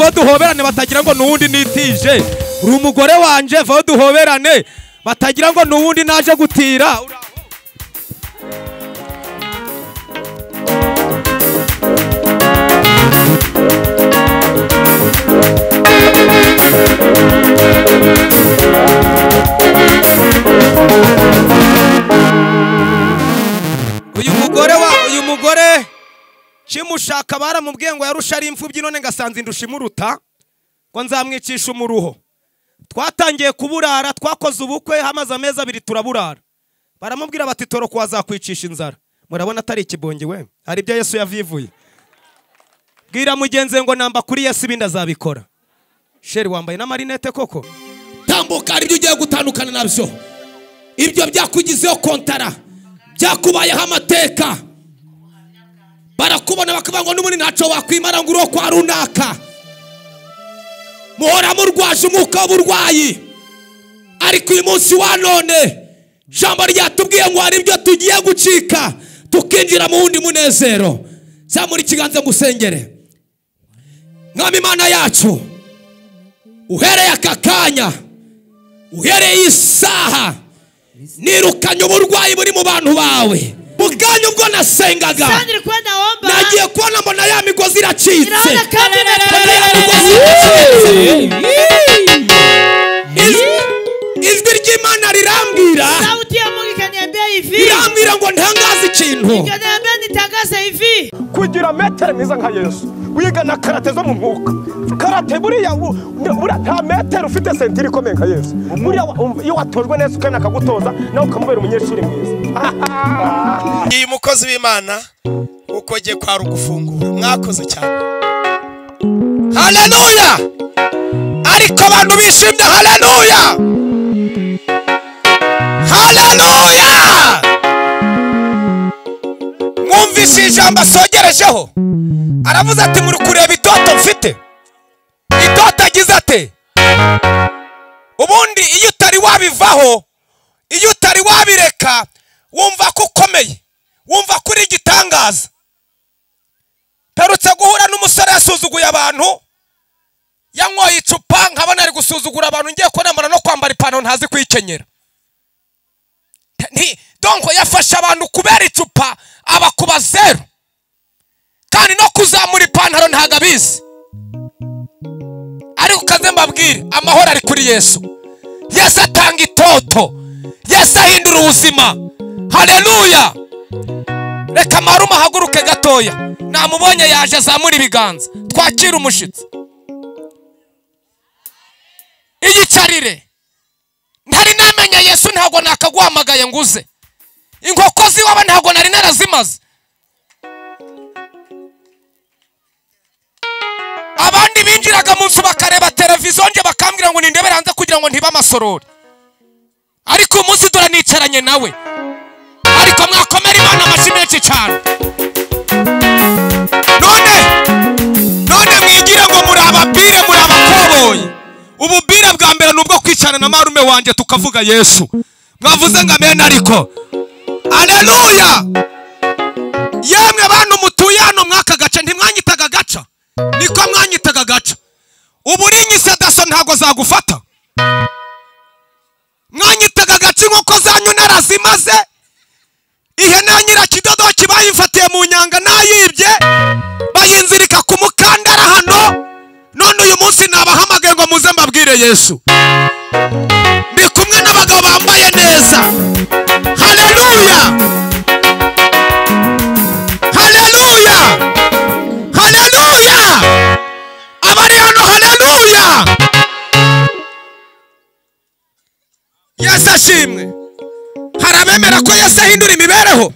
vaho duhoberane batagira ngo nuwundi nitije. Uri umugore wanje, vaho duhoberane batagira ngo nuwundi naje gutira. Uyu mugore kimushaka baramubwiye ngo yarusha ari imfubyi none ngasanze indusha imuruta ngo nzamwicisha umuruho. Twatangiye kuburara, twakoze ubukwe hamaze amezi 2 turaburara. Baramubwira bati toro kwa zakwicisha inzara. Murabona atari ikibonge we, hari ibyo Yesu yavivuye. Bwira mugenze ngo namba kuri Yesu ibindi azabikora. Sheri wambaye na marinete koko. Tambuka ari byo ugiye gutandukana nabyo. Ibyo byakugizeho kontara, byakubayeho amateka. Barakubona bakavuga ngo n'ubundi ntaco wakwimara ngo uro kwa runaka. Muhora murwaje umuka w'uburwayi. Ariko uyu munsi wa none jambo ryatubwiye ngo hari ibyo tugiye gucika tukinjira mu wundi munezero. Zamura ikiganza ngusengere. Mwami Imana yacu, uhereye aka kanya, uhereye isaha, nirukanye uburwayi buri mu bantu bawe. Muganya ubwo nasengaga nagiye kubona mbona ya migozi iracitse. Ijwi ry'Imana rirambwira ngo ntangaze ikintu. Kugira metero mwiza nka Yesu wiga na karate zo mu mwuka. Karate buriya nta metero ufite sentiri ikomeye nka Yesu. Buriya iyo watojwe neza ukana akagutoza nawe ukamubera umunyeshuri mwiza. Iyi mukozi w'Imana ukogiye kwa rugufungura mwakoze cyane. Haleluya! Ariko abantu bishimye. Haleluya! Haleluya! Mwumvise ijambo asogerejeho, aravuze ati muri kureba itoto mfite. Itoto agize ate? Ubundi iyo utari wabivaho, iyo utari wabireka, wumva ko ukomeye, wumva kuri igitangaza. Perutse guhura n'umusore yasuzuguye abantu, yanyoye icupa nkabona ari gusuzugura abantu, ngiye konamara no kwambara ipantaro ntazi kwikenyera. Donko yafasha abantu kubera icupa abakuba 0, kandi no kuzamura ipantaro ntagabizi. Ariko kaze mbabwire amahoro ari kuri Yesu. Yesu atanga itoto, Yesu ahindura ubuzima. Haleluya! Reka maruma haguruke gatoya, namubonye yaje azamura ibiganza. Twakira umushitsi. Iyicarire. Ntari namenya Yesu ntago nakaguhamagaye nguze. Inkoko ziwaba ntago nari narazimaze. Abandi binjiraga mu nzu bakareba televiziyo nje bakambwira ngo nindebera hanze kugira ngo ntiba amasorori. Ariko umunsi turanicaranye nawe. Ariko mwakomera Imana amashyi menshi cyane. None mwigira ngo muri ababire muri abakoboyi. Ububire bwa mbere nubwo kwicana na marume wanje tukavuga Yesu. Mwavuze ngo amen ariko. Haleluya! Yemwe bantu mutuye hano mwaka gace ntimwanyitaga gaca. Niko mwanyitaga gaca. Uburinyi daso ntago zagufata. Mwanyitaga gace nk'uko zanyu narazimaze. Ihene nyira kidodo kibayifatiye mu nyanga nayibye. Bayinzirika ku mukandara hano. None uyu munsi nabahamagaye ngo muze mbabwire Yesu. Ndi kumwe n'abagabo bambaye neza. Haleluya! Haleluya! Haleluya! Abari hano haleluya! Yesu ashimwe. Harabemera ko Yesu ahindura imibereho.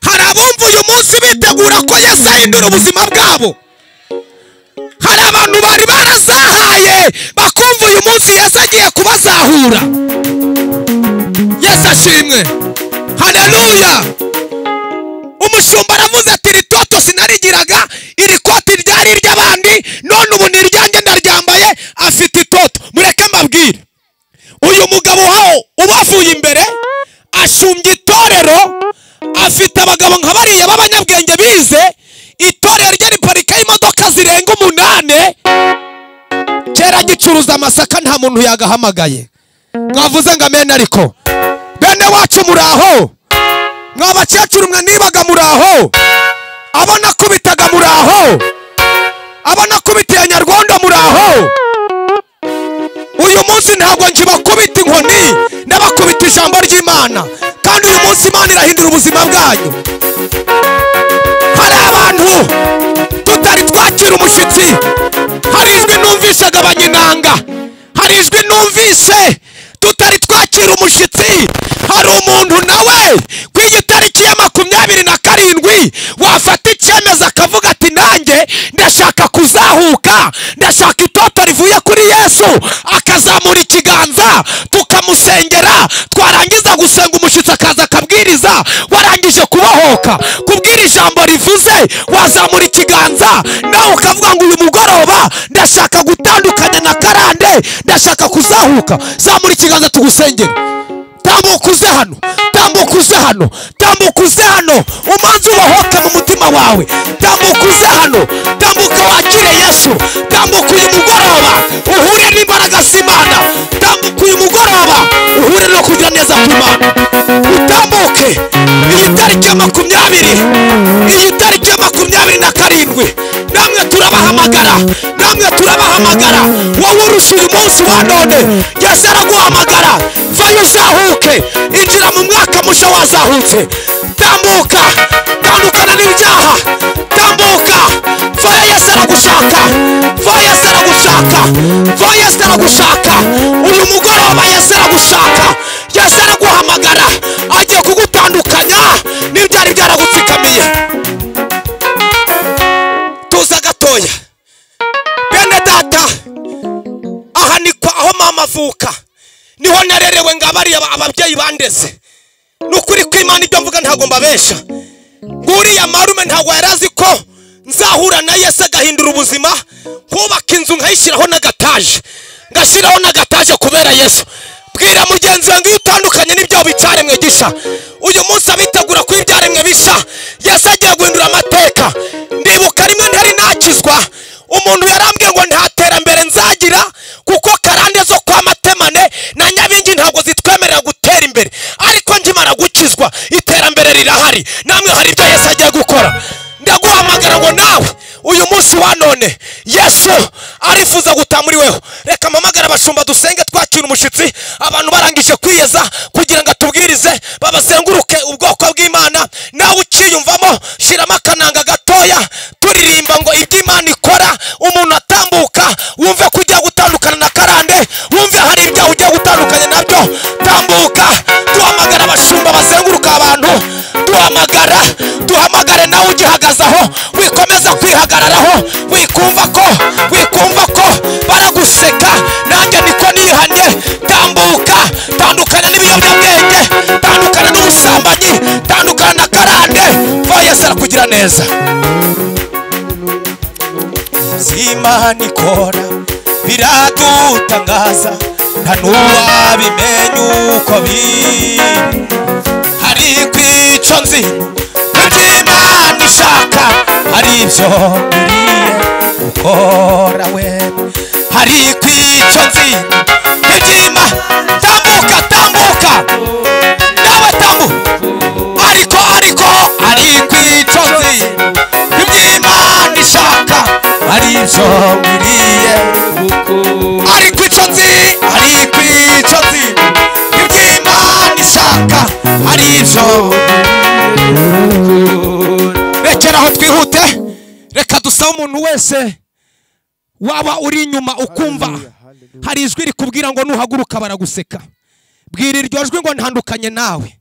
Harabumva uyu munsi bitegura ko Yesu ahindura ubuzima bwabo. Hari abantu bari barazahaye bakumva uyu munsi Yesu agiye kubazahura. Yesu ashimwe. Haleluya! Umushumba aravuze ati ritoto sinarigiraga, iri koti ryari iry'abandi, none ubu ni iryanjye ndaryambaye, afite itoto. Mureke mbabwire, uyu mugabo waho ubavuye imbere ashumbye itorero, afite abagabo nka bariya b'abanyabwenge bize, itorero rye riparika imodoka zirenga ucuruza amasaka nta muntu yagahamagaye. Mwavuze ngo amen. Ariko bene wacu muraho, mwabakecuru mwe nibaga muraho, abona kubitaga muraho, abona kubitiye Nyarwanda muraho. Uyu munsi ntabwo njibakubita inkoni, ndabakubita ijambo ry'Imana, kandi uyu munsi Imana irahindura ubuzima bwanyu. Hari abantu tutari twakira umushyitsi, hari ijwi numvishaga abanyinanga, hari ijwi numvise tutari twakira umushyitsi. Hari umuntu nawe ku itariki ya 27 wafata icyemezo akavuga ati nanjye ndashaka kuzahuka, ndashaka itoto rivuye kuri Yesu, akazamura ikiganza tukamusengera. Twarangiza gusenga umushyitsi akaza akabwiriza, warangije kubohoka kubwira ijambo rivuze, wazamura ikiganza nawe ukavuga ngo uyu mugoroba ndashaka gutandukanya na karande, ndashaka kuzahuka. Zamura ikiganza tugusengere. Tambuka uze hano, tambuka uze hano, tambuka uze hano, umanze ubohoke mu mutima wawe. Tambuka uze hano, tambuka wakire Yesu. Tambuka uyu mugoroba uhure n'imbaraga z'Imana. Tambuka uyu mugoroba uhure no kugira neza kw'Imana. Utambuke iyi tariki ya 20, iyi tariki ya 27. Namwe turabahamagara, namwe turabahamagara. Wowe urusha uyu munsi wa none, Yesu araguhamagara. Vayo uzahuke, injira mu mwaka musha wazahutse. Tambuka, tandukana n'ibyaha. Tambuka, vayo Yesu aragushaka, vayo Yesu aragushaka, vayo Yesu aragushaka. Uyu mugoroba Yesu aragushaka, Yesu araguhamagara, agiye kugutandukanya n'ibyari byaragutsikamiye. Tuza gatoya bene data, aha ni kwa aho mama avuka, niho narerewe ngabari ababyeyi bandeze. Nukuri ko Imana ibyo mvuga ntago mbabesha. Nguriya marume ntago yarazi ko nzahura na Yesu agahindura ubuzima, kubaka inzu nkayishyiraho n'agataje, ngashyiraho n'agataje kubera Yesu. Bwira mugenzi wanjye iyo utandukanye n'ibyo bicaremwe gisha, uyu munsi abitegura ko ibyaremwe bisha. Yesu agiye guhindura amateka. Ndibuka rimwe ntari nakizwa, umuntu yarambwiye ngo nta terambere nzagira kuko karande zo kwa Matemane na Nyabingi ntabwo zitwemerera gutera imbere. Ariko njimara gukizwa iterambere rirahari. Namwe hari ibyo Yesu agiye gukora. Ndaguhamagara ngo nawe uyu munsi wa none Yesu arifuza gutamuri weho. Reka mpamagara abashumba dusenge twakira umushyitsi. Abantu barangije kwiyeza kugira ngo atubwirize, babazenguruke ubwoko bw'Imana. Nawe ukiyumvamo shiramo akananga gatoya, turirimba ngo ibyo Imana ikora. Umuntu atambuka wumve kujya gutandukana na karande, wumve hari ibyo ujya gutandukanya nabyo. Tambuka, duhamagara abashumba bazenguruka abantu, duhamagare nawe ugihagazaho, wikomeza kwihagararaho, wikumva ko baraguseka. Nanjye niko nihanye. Tambuka, tandukana n'ibiyobyabwenge, tandukana n'ubusambanyi, tandukana na karande. Va Yesu arakugira neza. Imana ikora biradutangaza, nta n'uwabimenya uko biri. Hari kwico nzi Imana ishaka, hari ibyo biriye ukora we. Hari kwico nzi ibyima. Tambuka, tambuka nawe tambuka. Ariko hari kwico nzi iby'Imana ishaka, hari ibyo biriye ukora. Hari kwico nzi iby'Imana ishaka, hari ibyo. Rekeraho twihute. Reka dusaba umuntu wese waba uri inyuma ukumva hari ijwi rikubwira ngo nuhaguruka baraguseka. Bwira iryo jwi ngo ntandukanye nawe.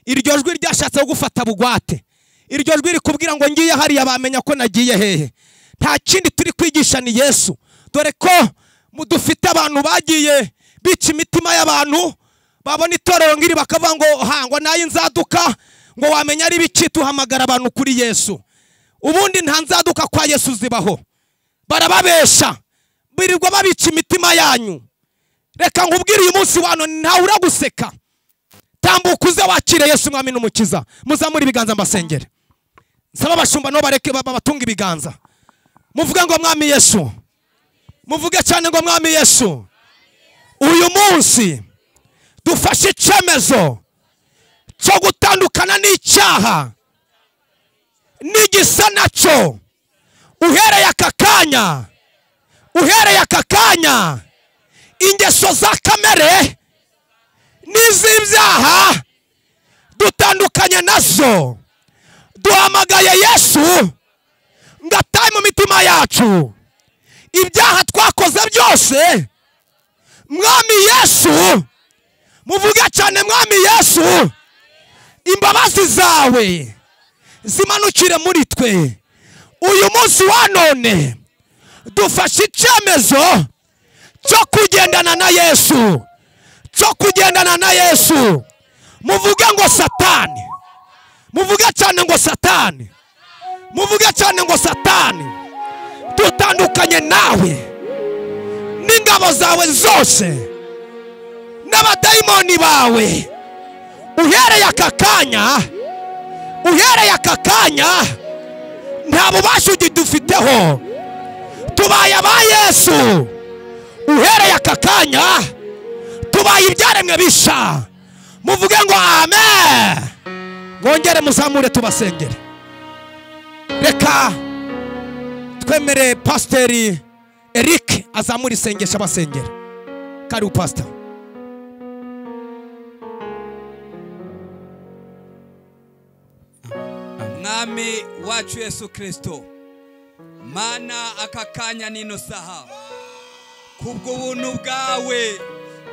Iryo jwi ryashatse gufata bugwate. Iryo jwi rikubwira ngo ngiye hariya bamenya ko nagiye hehe. Nta kindi turi kwigisha ni Yesu. Dore ko dufite abantu bagiye bica imitima y'abantu, babona itorero ngiri bakavuga ngo hangwa nayo nzaduka, ngo wamenya ari biki. Tuhamagara abantu kuri Yesu. Ubundi nta nzaduka kwa Yesu zibaho. Barababesha, birirwa babica imitima yanyu. Reka nkubwire uyu munsi wano ntawe uraguseka. Tambuka uze wakire Yesu mwami n'umukiza. Muzamure ibiganza mbasengere. Nsaba abashumba no bareke babatunga ibiganza. Muvuga ngo mwami Yesu, muvuge cyane ngo mwami Yesu, uyu munsi dufashe icyemezo cyo gutandukana n'icyaha n'igisa nacyo. Uhereye aka kanya ingeso za kamere n'iz'ibyaha dutandukanye nazo. Duhamagaye Yesu ngo atahe mu mitima yacu. Ibyaha twakoze byose, mwami Yesu, muvuge cyane mwami Yesu, imbabazi zawe zimanukire muri twe. Uyu munsi wa none dufashe icyemezo cyo kugendana na Yesu, muvuge ngo Satani, muvuge cyane ngo Satani, dutandukanye nawe n'ingabo zawe zose n'abadayimoni bawe. Uhereye aka kanya nta bubasha ugidufiteho, tubaye aba Yesu. Uhereye aka kanya tubaye ibyaremwe bisha. Muvuge ngo amen. Mwongere muzamure tubasengere. Reka twemere Pasiteri Eric azamura isengesho abasengera. Karibu Pastor. Mwami wacu Yesu Kristo, Mana aka kanya nino saha kubw'ubuntu bwawe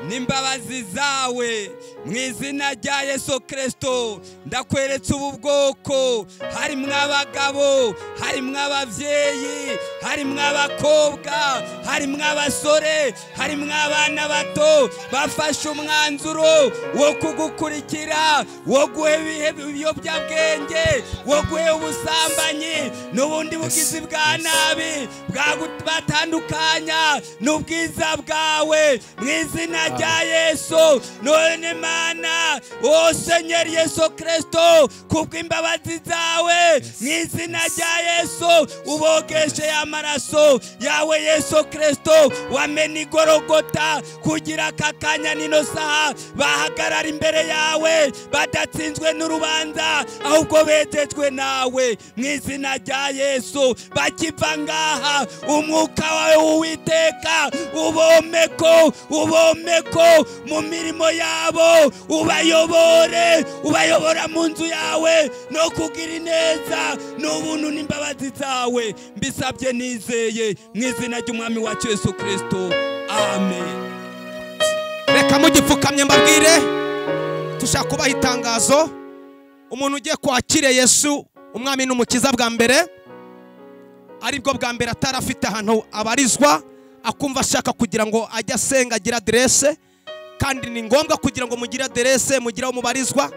n'imbabazi zawe, mu izina rya Yesu Kristo ndakweretse ubu bwoko. Harimwo abagabo, harimwo abavyeyi, harimwo abakobwa, harimwo abasore, harimwo abana bato bafashe umwanzuro wo kugukurikira, wo guheba ibiyobyabwenge, wo guheba ubusambanyi n'ubundi bugizi bwa nabi batandukanya n'ubwiza bwawe, mu izina rya Yesu. None Mana, o Seigneur Yesu Kristo, kubw'imbabazi zawe, mu izina rya Yesu ubogeshe amaraso yawe Yesu Kristo wamena igorogota, kugira aka kanya nino saha bahagarara imbere yawe badatsinzwe n'urubanza, ahubwo betejwe nawe, mu izina rya Yesu. Bakiva ngaha umwuka wawe Uwiteka ubomeko mu mirimo yabo, ubayobora mu nzu yawe no kugira ineza n'ubuntu n'imbabazi zawe. Mbisabye nizeye mu izina ry'umwami wacu Yesu Kristo, amen. Reka mugipfukamye mbabwire, tushaka kubaha itangazo. Umuntu ugiye kwakira Yesu umwami n'umukiza bwa mbere, aribwo bwa mbere atarafite ahantu abarizwa, akumva ashaka kugira ngo ajye asenga agira adresse, kandi ni ngombwa kugira ngo mugire adresse, mugire aho mubarizwa.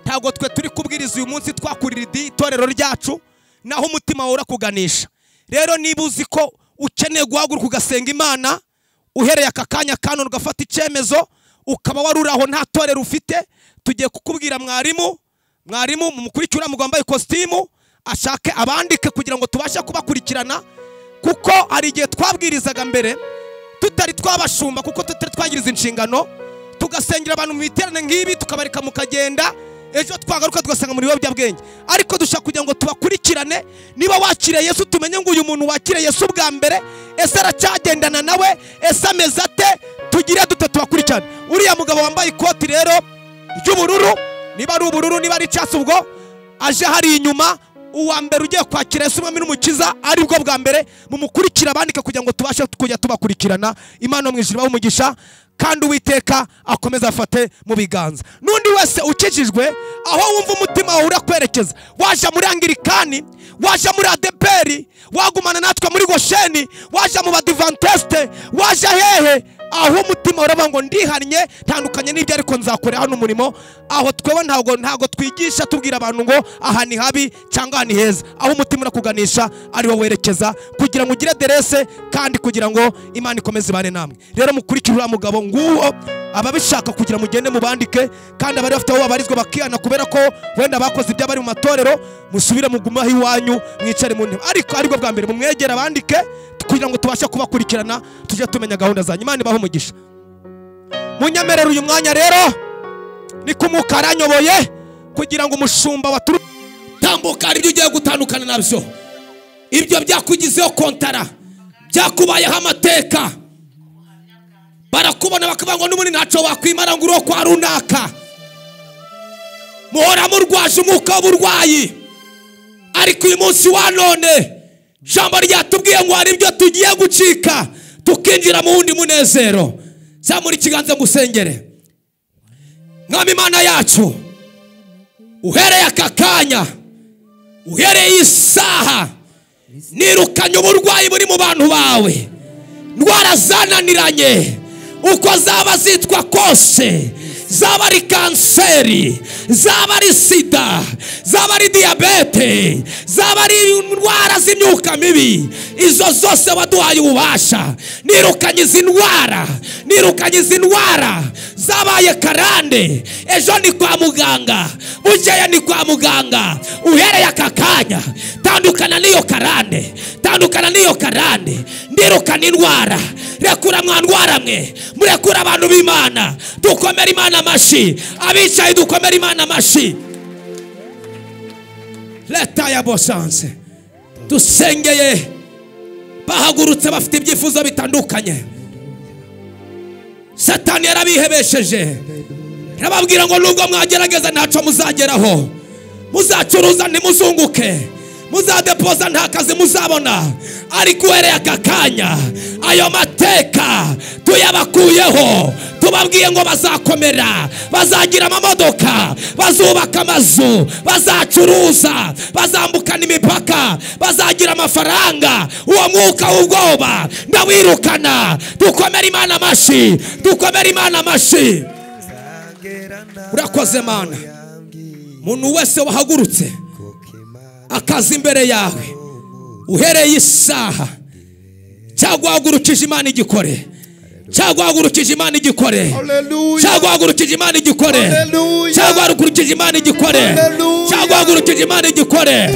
Ntabwo twe turi kubwiriza uyu munsi twakurira itorero ryacu naho umutima wawe urakuganisha. Rero niba uzi ko ukeneye guhaguruka ugasenga Imana, uhereye aka kanya kandi ugafata icyemezo, ukaba waruri aho nta torero ufite, tugiye kukubwira mwarimu mumukurikira mugombaye ikositimu ashake abandike kugira ngo tubashe kubakurikirana, kuko hari igihe twabwirizaga mbere tutari twabashumba, kuko tutari twagiriza inshingano, tugasengera abantu mu biterane nk'ibi tukabareka mukagenda, ejo twagaruka tugasanga muri biyobyabwenge. Ariko dushaka kugira ngo tubakurikirane, niba wakiriye Yesu tumenye ngo uyu muntu wakiriye Yesu bwa mbere ese aracyagendana nawe, ese ameze ate, tugire tubakurikirane. Uriya mugabo wambaye ikoti rero ry'ubururu, niba ari ubururu niba ari icyatsi, ubwo aje hari inyuma, uwa mbere ugiye kwakira Yesu umwami n'umukiza, aribwo bwa mbere mumukurikira abandika kugira ngo tubashe kujya tubakurikirana. Imana mu ijuru umugisha, kandi Uwiteka akomeza afate mu biganza. Nundi wese ukijijwe, aho wumva umutima wawe urakwerekeza, waje muri Anglikani, waje muri ADPR, wagumana natwe muri Gosheni, waje mu Badivantiste, waje hehe, aho umutima uravuga ngo ndihannye ntandukanye n'ibyo ariko nzakorera hano umurimo, aho twewe ntago twigisha tubwira abantu ngo aha ni habi cyangwa aha ni heza. Aho umutima urakuganisha ari wo werekeza, kugira ngo ugire adresse kandi kugira ngo Imana ikomeze ibane namwe. Rero mukurikire uriya mugabo nguwo, ababishaka kugira mugende mubandike, kandi abari bafite aho babarizwa bakihana kubera ko wenda bakoze ibyo bari mu matorero, musubire mugumaho iwanyu mwicare mu ntebe. Ariko bwa mbere mumwegera abandike kugira ngo tubashe kubakurikirana tujye tumenya gahunda zanyu. Imana ibahe umugisha. Munyemerere uyu mwanya rero ni kumuka aranyoboye kugira ngo umushumba waturu tambuka hari ibyo ugiye gutandukana nabyo, ibyo byakugizeho kontara, byakubayeho amateka, barakubona bakavuga ngo n'ubundi ntacyo wakwimara ngo uro kwa runaka, muhora murwaje umwuka w'uburwayi. Ariko uyu munsi wa none ijambo ryatubwiye ngo hari ibyo tugiye gucika tukinjira mu wundi munezero. Zamura ikiganza ngusengere. Mwami Imana yacu, uhereye aka kanya, uhereye isaha, nirukanye uburwayi buri mu bantu bawe, ndwara zananiranye uko zaba zitwa kose, zaba ari kanseri, zaba ari sida, zaba ari diyabete, zaba ari indwara z'imyuka mibi, izo zose waduhaye ububasha. Nirukanye izi ndwara, nirukanye izi ndwara zabaye karande. Ejo ni kwa muganga, bukeye ni kwa muganga. Uhereye aka kanya tandukana n'iyo karande, tandukana n'iyo karande. Ndirukana indwara, rekura mwa ndwara mwe, murekura abantu b'Imana. Dukomere Imana amashi, abicaye dukomere Imana amashi. Leta ya bosanse dusengeye bahagurutse bafite ibyifuzo bitandukanye. Satani yarabihebesheje, yarababwira ngo nubwo mwagerageza ntacyo muzageraho, muzacuruza ntimuzunguke, muzadepoza nta kazi muzabona. Ariko uhereye aka kanya ayo mateka tuyabakuyeho, tubabwiye ngo bazakomera, bazagira amamodoka, bazubaka amazu, bazacuruza, bazambukana imipaka, bazagira amafaranga. Uwo mwuka w'ubwoba ndawirukana. Dukomere Imana amashi, dukomere Imana amashi. Urakoze Mana. Muntu wese wahagurutse akazi imbere yawe, uhereye isaha, cyagwagurukije Imana igikore, cyagwagurukije Imana igikore, cyagwagurukije Imana igikore, cyagwagurukije Imana igikore, cyagwagurukije Imana igikore,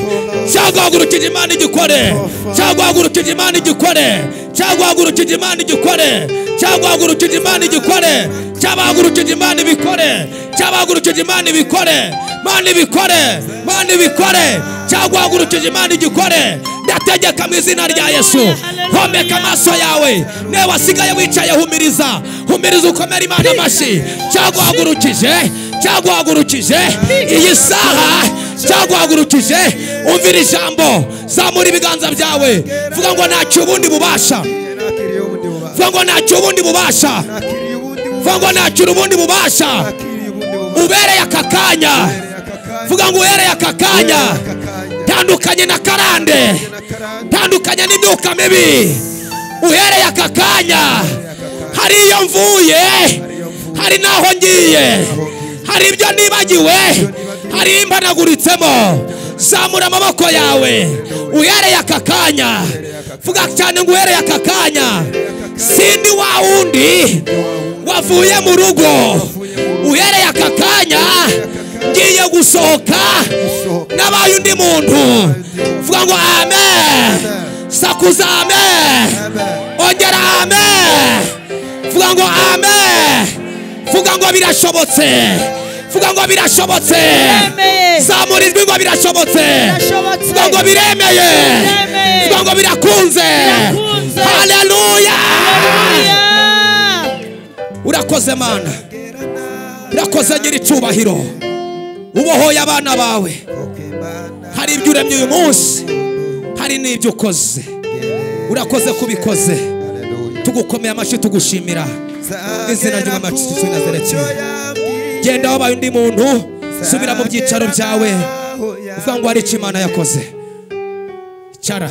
cyagwagurukije Imana igikore, cyagwagurukije Imana igikore, cyagwagurukije Imana igikore, cyagwagurukije Imana igikore, cyabagurukije Imana ibikore, cyabagurukije Imana ibikore, Mana ibikore, Mana ibikore, cyagwagurukije Imana igikore. Ndategeka mu izina rya Yesu, homeka amaso yawe, ne wasigaye wicaye humiriza, humiriza ukomere Imana amashi. Cyagwagurukije, cyagwagurukije iyi saha, cyagwagurukije. Umvira ijambo, zamura ibiganza byawe, vuga ngo ntacyo ubundi bubasha, vuga ngo ntacyo ubundi bubasha, vuga ngo ntacyo ubundi bubasha. Ubereye aka kanya, vuga ngo uhereye aka kanya, tandukanye na karande, tandukanye n'imyuka mibi. Uhereye aka kanya, hari iyo mvuye, hari naho ngiye, hari ibyo nibagiwe, hari impanaguritsemo. Zamura amaboko yawe, uhereye aka kanya, vuga cyane ngo uhereye aka kanya. Sindi wa wundi wavuye mu rugo, uhereye aka kanya ngiye gusohoka nabaye undi muntu. Vuga ngo amen, sakuza amen, ongera amen, vuga ngo amen, vuga ngo birashobotse, vuga ngo birashobotse, zamura ijwi ngo birashobotse, vuga ngo biremeye, vuga ngo birakunze. Haleluya. Urakoze Mana, urakoze nyir'icyubahiro, ubohoye abana bawe. Hari ibyo uremye uyu munsi, hari n'ibyo ukoze. Urakoze kubikoze, tugukomeye amashi, tugushimira izina ry'Umwami Nazareti. Genda wabaye undi muntu, subira mu byicaro byawe, uvuga ngo hari icyo Imana yakoze. Cara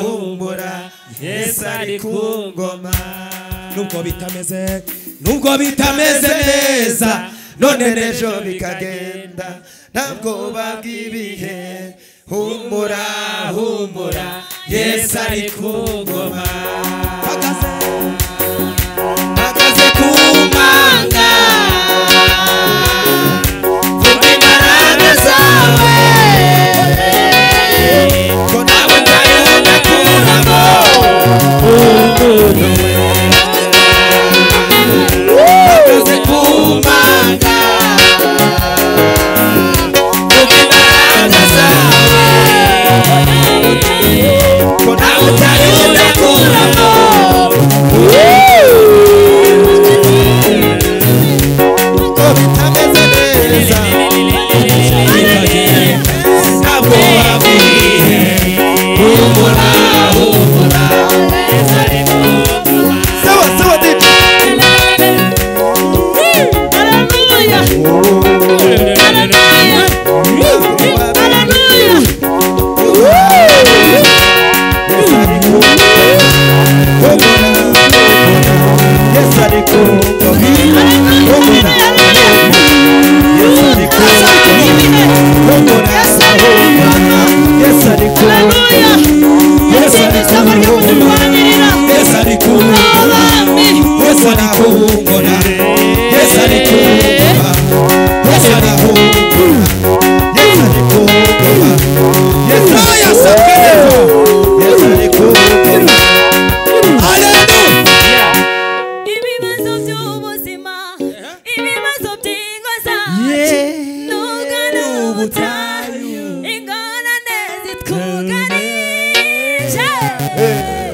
Humbura, Yesu ari ku ngoma. Nubwo bitameze, nubwo bitameze neza, none n'ejo bikagenda, ntabwo babwibihe. Humbura, humbura, Yesu ari ku ngoma. Hagaze ku manga, vuga imbaraga zawe, ko ntabwo nzayumva kuramo.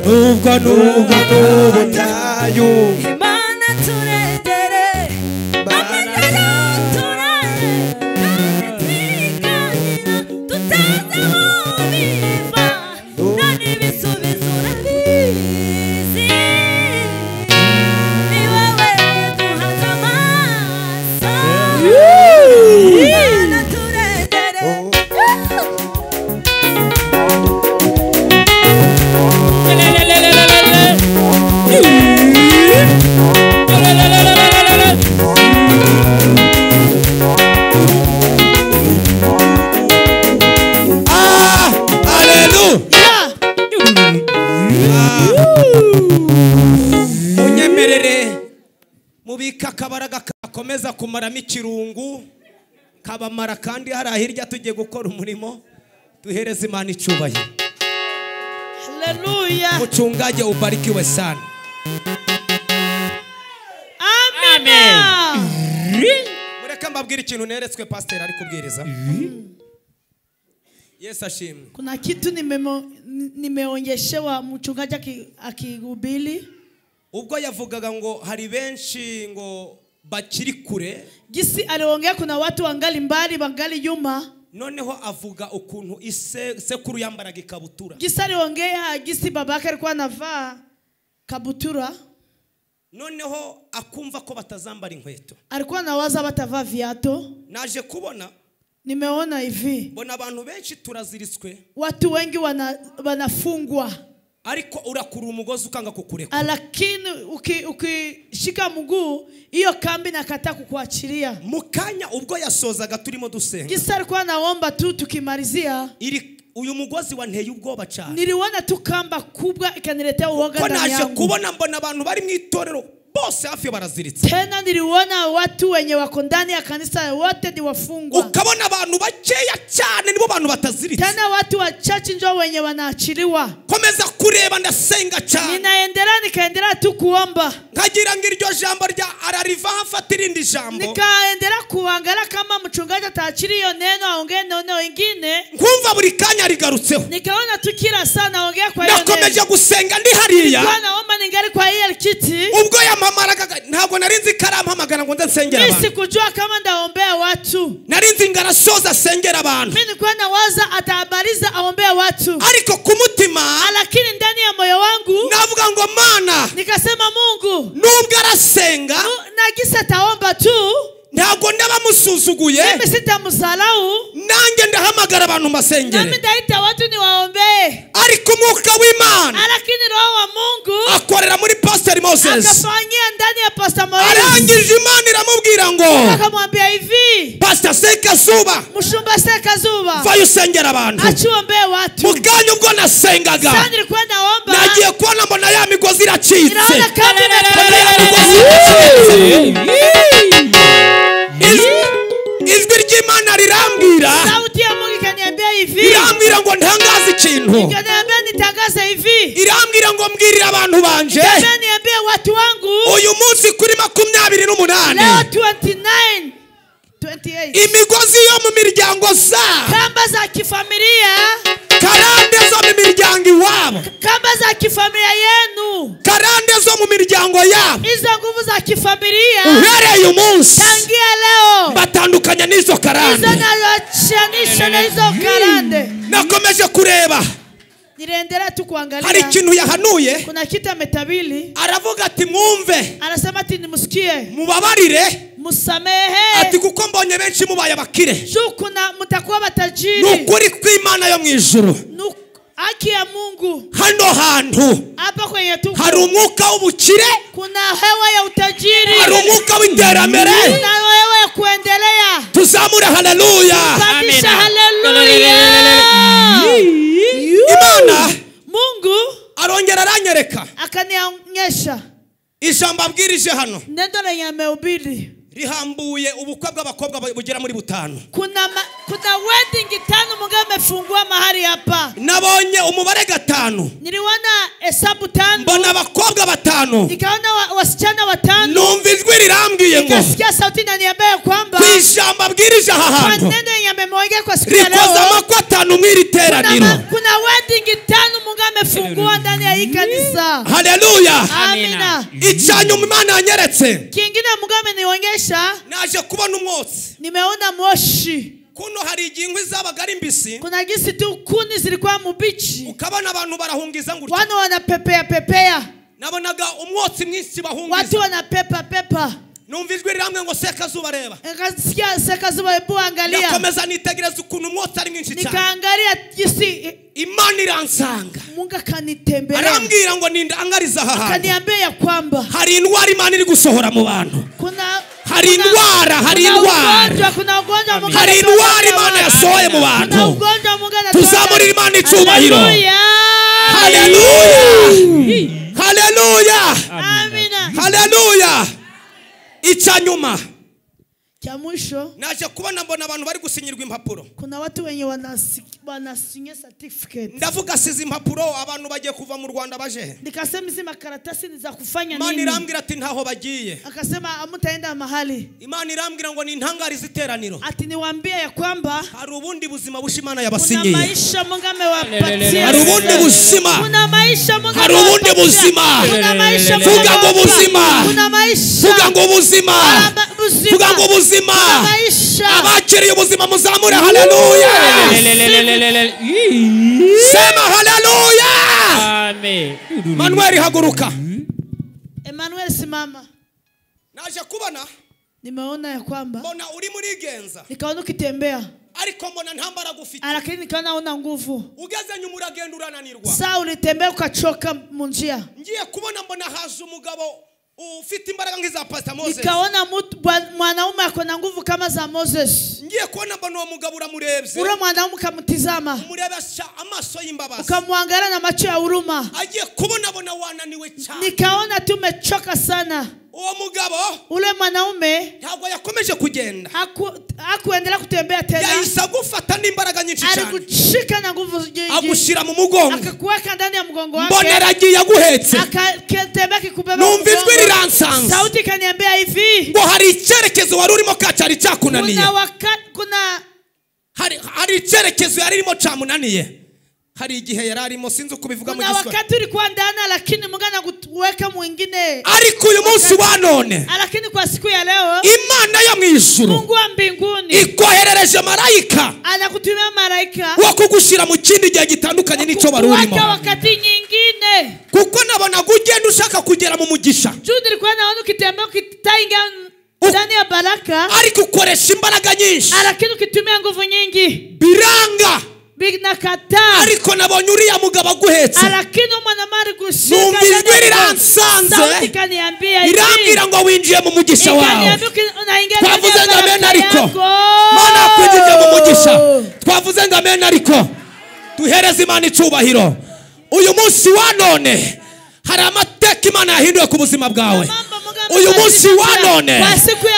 nubwo n'ubutayu Imana turengere amagara turaye twiganira tutazi aho biva none ibisubizo urabizi ni wowe duhaza amaso Imana turengere unyemerere mubika akabaraga kakomeza kumaramo ikirungu kabamara kandi hari ahirya tugiye gukora umurimo duhereze Imana icyubahiro. Hallelujah. Mchungaji ubarikiwe sana. Amen. Mureka mbabwire ikintu neretswe pastor ari kubwiriza. Yesu ashimwe. Kuna kitu nimeonyeshewa mchungaji akihubiri. Ubwo yavugaga ngo hari benshi ngo bakiri kure. Gisi aliongea kuna watu wangali mbali bangali nyuma. Noneho avuga ukuntu sekuru yambaraga ikabutura. Gisi aliongea gisi babake alikuwa anavaa kabutura. Noneho akumva ko batazambara inkweto. Alikuwa anawaza batavaa viatu. Naje kubona nimeona hivi. Bona abantu benshi turaziritswe. Watu wengi wanafungwa. Ariko urakura umugozi ukanga kukureka. Lakini ukishika mguu hiyo kambi nakata kukuachilia. Mukanya ubwo yasozaga turimo dusenga. Gisa alikuwa naomba tu tukimalizia. Uyu mugozi wanteye ubwoba cyane. Niliona tu kamba kubwa ikaniletea uoga ndani yangu. Naje kubona mbona abantu bari mu itorero bose hafi baraziritse. Tena niliona watu wenye wako ndani ya kanisa wote ni wafungwa. Ukabona abantu bakeya cyane nibo bantu bataziritse. Tena watu wachache ndio wenye wanaachiliwa. Komeza kureba ndasenga cyane. Nikaendelea tu kuomba. Nkagira ngo iryo jambo rya arariva hafatira indi jambo. Nikaendelea kuangalia kama mchungaji ataachilia hiyo neno aongee neno lingine. Nkumva buri kanya rigarutseho. Nikaona tu kila saa naongea kwa hiyo neno. Nakomeje gusenga ndi hariya. Naomba ningali kwa hiyo kiti. Ubwo yamamaraga ntabwo narinzi karampamagara ngo nsengera abantu. Mimi sikujua kama ndaombea watu. Narinzi ngarasoza sengera abantu. Mimi nilikuwa nawaza atahabariza aombea watu. Ariko ku mutima lakini ndani ya moyo wangu navuga ngo Mana nikasema Mungu nubwo arasenga nagisa taomba tu ntabwo ndabamusuzuguye. Mimi sitamusalau. Nanjye ndahamagara abantu masengere. Mimi ndaita watu niwaombee. Ariko umwuka w'Imana lakini roho wa Mungu akorera muri Pastor Moses. Akafanyia ndani ya Pastor Moses. Arangije Imana iramubwira ngo akamwambia hivi Pastor Sekazuba Mushumba Sekazuba vayo usengera abantu. Achuombee watu. Mukanya ubwo nasengaga sasa nilikuwa naomba. Nagiye kubona mbona ya migozi iracitse. Ninaona kama ijwi ry'Imana rirambwira. Sauti ya Mungu ikaniambia hivi. Irambwira ngo ntangaze ikintu. Ikaniambia nitangaze hivi. Irambwira ngo mbwirira abantu banje. Ikaniambia watu wangu. Uyu munsi kuri 28. Leo 29. 28. Imigozi yo mu miryango za. Kamba za kifamilia. Karande zo mu miryango iwabo. Kamba za kifamilia yenu. Karande zo mu miryango yabo. Hizo nguvu za kifamilia. Uhereye umunsi. Tangia leo. Batandukanya n'izo karande. Hizo nazochanisha na hizo karande. Nakomeje kureba. Niliendelea tu kuangalia. Hari ikintu yahanuye. Kuna kitu ametabili. Aravuga ati mwumve. Anasema ati nimsikie. Mubabarire. Musamehe. Ati kuko mbonye benshi mubaye abakire. Kuna mtakuwa matajiri. Nukuri kw'Imana yo mwijuru. Haki ya Mungu. Hano hantu. Hapa kwenye tuko. Hari umwuka w'ubukire. Kuna hewa ya utajiri. Hari umwuka w'iterambere. Kuna hewa ya kuendelea. Tuzamure haleluya. Pandisha haleluya. Imana Mungu arongera aranyereka. Akanionyesha. Ijambo abwirije hano. Nendo la yamehubiri. Rihambuye ubukwe bw'abakobwa bugera muri 5. Kuna wedding 5 Mungu amefungua mahali hapa. Nabonye umubare 5. Niliona hesabu 5. mbona abakobwa 5. Nikaona wasichana 5. numva ijwi rirambwiye ngo Nikasikia sauti inaniambia kwamba kwijambo abwirije aha kwa hantu neno yenye amemwongea kwa siku ya rikoza leo amakwa 5 mw'iri teraniro. kuna wedding 5 Mungu amefungua ndani ya hii kanisa. Haleluya. Amina. Icyanyuma Imana yanyeretse Kingine Mungu amenionyesha, naje kubona umwotsi. nimeona moshi. Kuno hari iginkwi zabaga ari mbisi, Kuna gisi tu kuni zilikuwa mubichi, ukabona abantu barahungiza ngutya. watu wanapepea. Nabonaga umwotsi mwinshi bahungiza. Watu wanapepa. numva ijwi riramwe ngo Sekazuba reba. Nikasikia Sekazuba, hebu angalia. Nakomeza nitegereza ukuntu umwotsi ari mwinshi cyane. Nikaangalia jinsi Imana iransanga. Mungu akanitembelea. Arambwira ngo nindangariza aha hantu. Akaniambia ya kwamba hari indwara Imana iri gusohora mu bantu. Hari indwara hari indwara Imana yasohoye mu bantu. Tuzamurira Imana icyubahiro. Haleluya. Haleluya. Icyanyuma cha mwisho naje kubona mbona abantu bari gusinyirwa impapuro. Kuna watu wenye wanasinya certificate. Ndavuga sizi impapuro abantu bagiye kuva mu Rwanda baje. Nikasema hizi makaratasi ni za kufanya nini? Imana irambwira ati ntaho bagiye. Akasema amutaenda mahali. Imana irambwira ngo ni ntangariza iteraniro. Ati niwaambie ya kwamba hari ubundi buzima bushimana yabasinyiye. Kuna maisha Mungu amewapatia. Hari ubundi buzima. Kuna maisha Mungu hari ubundi buzima. Kuna maisha Mungu. Vuga ngo buzima. Kuna maisha. Vuga ngo buzima. Vuga ngo buzima. Abakiriye ubuzima muzamure haleluya. Sema haleluya. Amen. Manuel haguruka. Emmanuel simama. Naje kubona, nimeona ya kwamba mbona uri muri genza. Nikaona ukitembea. Ariko mbona ntambara gufite. Lakini nikaona una nguvu. Ugeze nyuma uragenda urananirwa. Saa ulitembea ukachoka mu njia. Ngiye kubona mbona haje umugabo ufite imbaraga nk'iza Pastor Moses. Nikaona mwanaume ako na nguvu kama za Moses. Ngiye kubona mbona uwo mugabo uramurebye. Ule mwanaume kamtizama. Umurebesha amaso y'imbabazi. Ukamwangalia na macho ya huruma. Agiye kubona bona wananiwe cyane. Nikaona tumechoka sana. Uwo mugabo ule mwanaume ntabwo yakomeje kugenda. Hakuendelea kutembea tena. Yahise gufata n'imbaraga nyinshi cyane. Alikushika na nguvu nyingi. Agushira mu mugongo. Akakuweka ndani ya mgongo wake. Mbona agiye aguhetse. Akatembea kikubeba. Numva ijwi riransanze. Sauti kaniambia hivi. Ngo hari icyerekezo wari urimo kacari cyakunaniye. Hari icyerekezo yari irimo cyamunaniye. Hari igihe yararimo sinzi kubivuga mu Giswahili. Kuna wakati ulikuwa ndani lakini Mungu anakuweka mwingine. Ariko uyu munsi wa none. Lakini kwa siku ya leo Imana yo mwijuru. Mungu wa mbinguni. Ikoherereje marayika. Anakutumia marayika. Wo kugushira mu kindi gihe gitandukanye n'icyo bari urimo. Wakati nyingine. Kuko nabona gugenda ushaka kugera mu mugisha. Juu nilikuwa naona ukitembea ukitainga ndani ya baraka. Ariko ukoresha imbaraga nyinshi. Lakini ukitumia nguvu nyingi. Biranga. Binakataa. Ariko nabonye uriya mugabo aguhetse. Lakini mwanamari gushika. Numva ijwi riransanze. Sauti kaniambia irambwira ngo winjiye mu mugisha wawe. Twavuze ngo amen ariko. Mana kwinjiye mu mugisha. Twavuze ngo amen ariko. Duhereze Imana icubahiro. Uyu munsi wa none hari amateka Imana yahinduye ku buzima bwawe. Uyu munsi wa none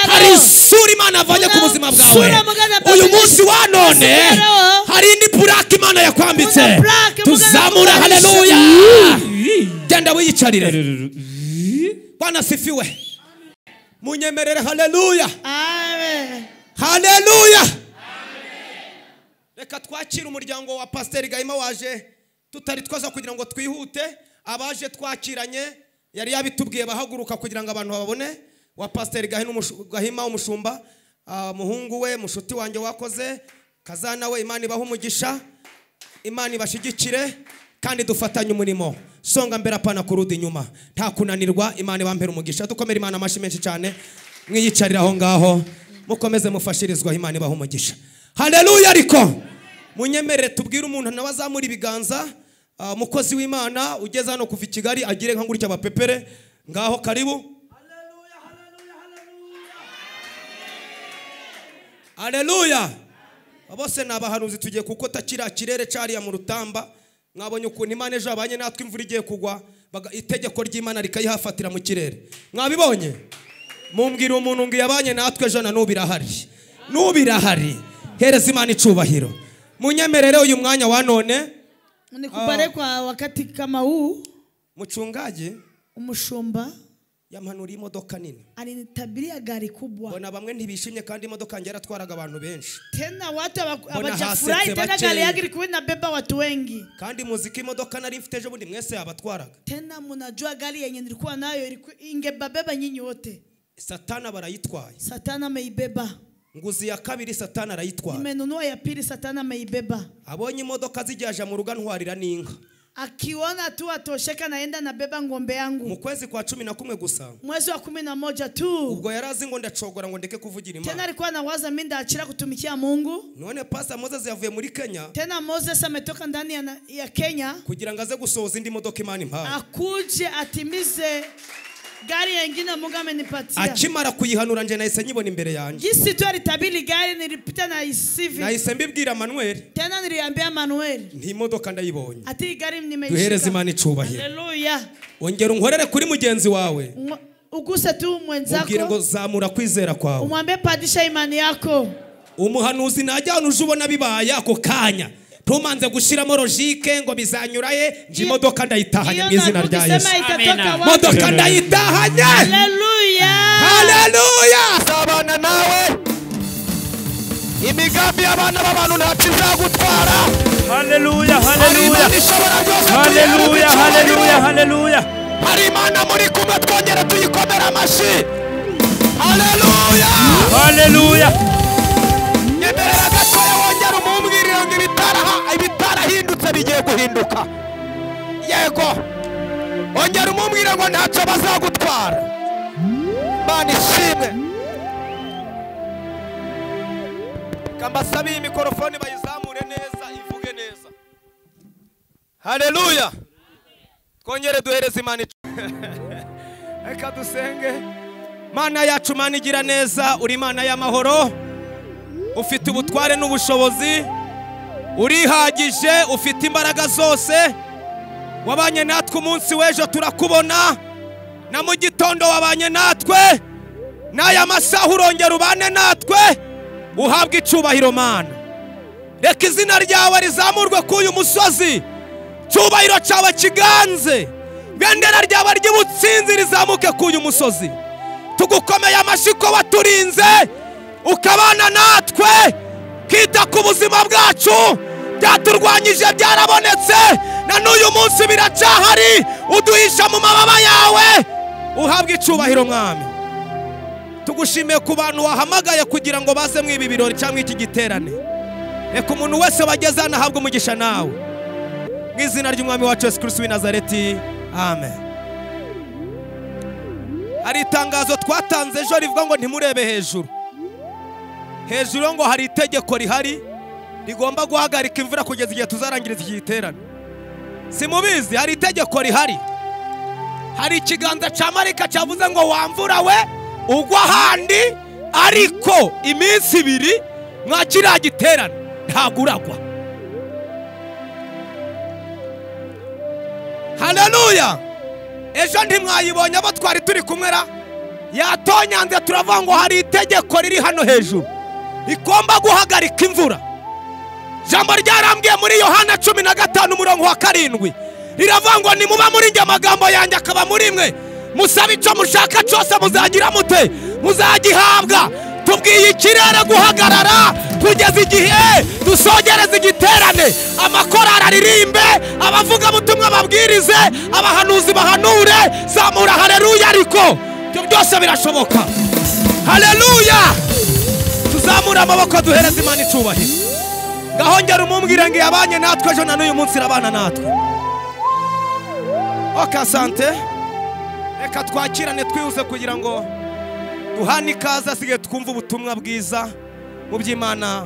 hari isura Imana avanye ku buzima bwawe. Uyu munsi wa none hari indi purake Imana yakwambitse. Tuzamura haleluya. Genda wiyicarire. Bwana sifiwe. Munyemerere haleluya. Amen. Haleluya. Reka twakire umuryango wa Pastor Gahima waje tutari twaza kugira ngo twihute. Abaje twakiranye yari yabitubwiye bahaguruka kugira ngo abantu babone. Wa Pastor Gahima umushumba, muhungu we mushuti wanjye wakoze kazana we. Imana ibaha umugisha, Imana ibashigikire kandi dufatanye umurimo. Songa mbere apana kurudi nyuma, nta kunanirwa. Imana ibampera umugisha. Dukomere Imana amashi menshi cyane. Mwiyicarira aho ngaho mukomeze mufashirizwa. Imana ibaha umugisha. Haleluya. Ariko munyemerere tubwire umuntu nawe azamura ibiganza. Mukozi w'Imana ugeze hano kuva i Kigali agire nka nguricya abapepere ngaho karibu. Haleluya. Abose nabahanuzi tugiye kuko takira kirere cyariya mu Rutamba. Mwabonye ukuntu Imana ejo abanye natwe imvura igiye kugwa itegeko ry'Imana rikayihafatira mu kirere. Mwabibonye? Mumbwira umuntu ngo yabanye natwe ejo na n'ubirahari. N'ubirahari. Hereza Imana icubahiro. Munyemerere uyu mwanya wa none nikubare kwa wakati kama huu. Mchungaji umushumba yampanura imodoka nini. alinitabiria gari kubwa. Bona bamwe ntibishimye kandi imodoka ngera twaraga abantu benshi. Tena watu Mbona abajafurahi hasetse tena bake. gari yake ilikuwa inabeba watu wengi. Kandi muziki imodoka nari mfite ejo bundi mwese abatwaraga. Tena mnajua gari yenye nilikuwa nayo ingebabeba nyinyi wote. Satana barayitwaye. Satana ameibeba. Nguzi ya kabiri Satana arayitwaye. Nimenunua ya pili, Satana ameibeba. Abonye imodoka zijaje mu ruga ntwarira n'inka. Akiona tu atosheka naenda nabeba ngombe yangu. Mu kwezi kwa 11 gusa. Mwezi wa 11 tu. Ubwo yarazi ngo ndacogora ngo ndeke kuvugira Imana. Tena alikuwa anawaza mimi ndaachira kutumikia Mungu. None Pastor Moses yavuye muri Kenya. Tena Moses ametoka ndani ya Kenya Kugira ngo aze gusohoza indi modoka Imana impaye. Akuje atimize gari nyingine Mungu amenipatia. Akimara kuyihanura nje nahise nyibona imbere yanjye. Jinsi tu alitabiri gari nilipita na isivi. Nahise mbibwira Manuel. Tena niliambia Manuel. Nti modoka ndayibonye. Ati gari nimeishika. Duhereze Imana icubahiro. Haleluya. Ongera unkorere kuri mugenzi wawe. Uguse tu mwenzako. Ubwire ngo zamura kwizera kwawe. Umwambie padisha imani yako. Umuhanuzi najyana uje ubona bibaye ako kanya. Tumanze gushiramo logique ngo bizanyuraye nje imodoka ndayitahanye mu izina rya Yesu. Modoka ndayitahanye. Haleluya. Haleluya. Sabana nawe imigambi y'abana b'abantu ntakizagutwara. Haleluya, haleluya. Haleluya, Haleluya, haleluya. hari Imana muri kumwe, twongere tuyikomera amashyi. Haleluya. Haleluya. Nyemerera gatoya wongere umumbwirire ngo ibitarahindutse bigiye guhinduka. Yego. Wongere umumbwirire ngo ntacyo bazagutwara. Imana ishimwe. Kambasabi iyi mikrofone bayizamure neza ivuge neza. Haleluya. Twongere duhereze Imana. Reka dusenge. Mana yacu Mana igira neza, uri Imana y'amahoro. Ufite ubutware n'ubushobozi. Urihagije, ufite imbaraga zose. Wabanye natwe umunsi w'ejo turakubona. Na mu gitondo wabanye natwe. N'aya masaha urongera ubane natwe. Uhabwe icubahiro Mana. Reka izina ryawe rizamurwe k'uyu musozi. Cyubahiro cyawe kiganze. Bendera ryawe ry'ubutsinzi rizamuke k'uyu musozi. Tugukomeye amashyi ko waturinze. Ukabana natwe. Kita ku buzima bwacu. Byaturwanyije byarabonetse. Na n'uyu munsi biracyahari. Uduhisha mu mababa yawe. Uhabwe icubahiro Mwami. Tugushimiye ku bantu wahamagaye kugira ngo baze mu ibi birori cyangwa iki giterane. Reka umuntu wese wageze hano ahabwe umugisha nawe. Mu izina ry'Umwami wacu Yesu Kristo w'i Nazareti. Amen. Hari itangazo twatanze ejo rivuga ngo ntimurebe hejuru. Hejuru ngo hari itegeko rihari rigomba guhagarika imvura kugeza igihe tuzarangiriza iki giterane. Simubizi, hari itegeko rihari. Hari ikiganza cya marika cyavuze ngo wamvura we ugwa handi, ariko iminsi 2 mwakira giterane ntaguragwa. Haleluya. Ejo ntimwayibonye abo twari turi kumwera yatonyanze turavuga ngo hari itegeko riri hano hejuru igomba guhagarika imvura. Jambo ryarambwiye muri Yohana 15:7 riravuga ngo nimuba muri nge amagambo yanjye akaba muri mwe, musabe icyo mushaka cyose muzagira mute muzagihabwa. Tubwiye ikirere guhagarara kugeza igihe dusogereza igiterane. Amakorari aririmbe, abavuga butumwa babwirize, abahanuzi bahanure. Zamura haleluya. Ariko ibyo byose birashoboka. Haleluya. Tuzamura amaboko duhereze Imana icubahiro. Gahongera umumbwire ngo yabanye natwe ejo na n'uyu munsi irabana natwe. Okasante. Reka twakirane twihuse kugira ngo duhane ikaze asigaye twumva ubutumwa bwiza mu by'Imana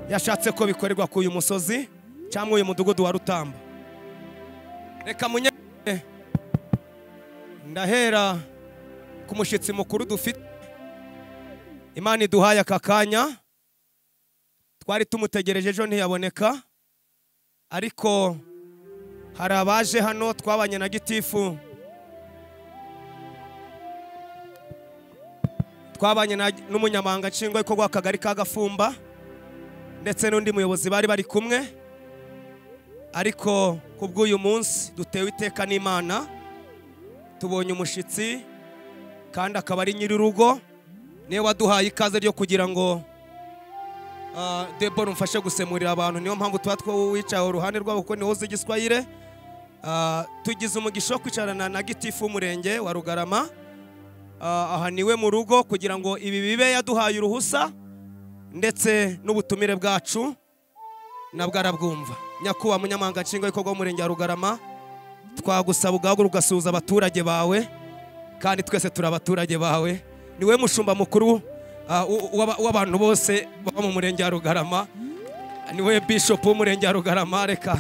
yashatse ko bikorerwa ku uyu musozi cyangwa uyu mudugudu wa Rutamba. Reka munye ndahera ku mushitsi mukuru dufite. Imana iduhaye aka kanya. Twari tumutegereje ejo ntiyaboneka, ariko hari abaje hano twabanye na gitifu, twabanye n'umunyamabanga nshingwabikorwa w'akagari ka Gafumba ndetse n'undi muyobozi bari kumwe. Ariko kubw'uyu munsi dutewe iteka n'Imana tubonye umushitsi kandi akaba ari nyir'urugo, niwe waduhaye ikaze ryo kugira ngo Debora umfashe gusemurira abantu. Niyo mpamvu tuba twicaye uruhande rwabo kuko niho uzi Igiswahili. Tugize umugisha wo kwicarana na gitifu w'umurenge wa Rugarama. Aha niwe mu rugo kugira ngo ibi bibe yaduhaye uruhusa ndetse n'ubutumire bwacu nabwo arabwumva. Nyakubahwa munyamabanga nshingwabikorwa w'umurenge wa Rugarama, twagusaba ugahaguruka ugasuhuza abaturage bawe kandi twese turi abaturage bawe. Niwe mushumba mukuru w'abantu bose baba mu murenge wa Rugarama, niwe bishop w'umurenge wa Rugarama. Reka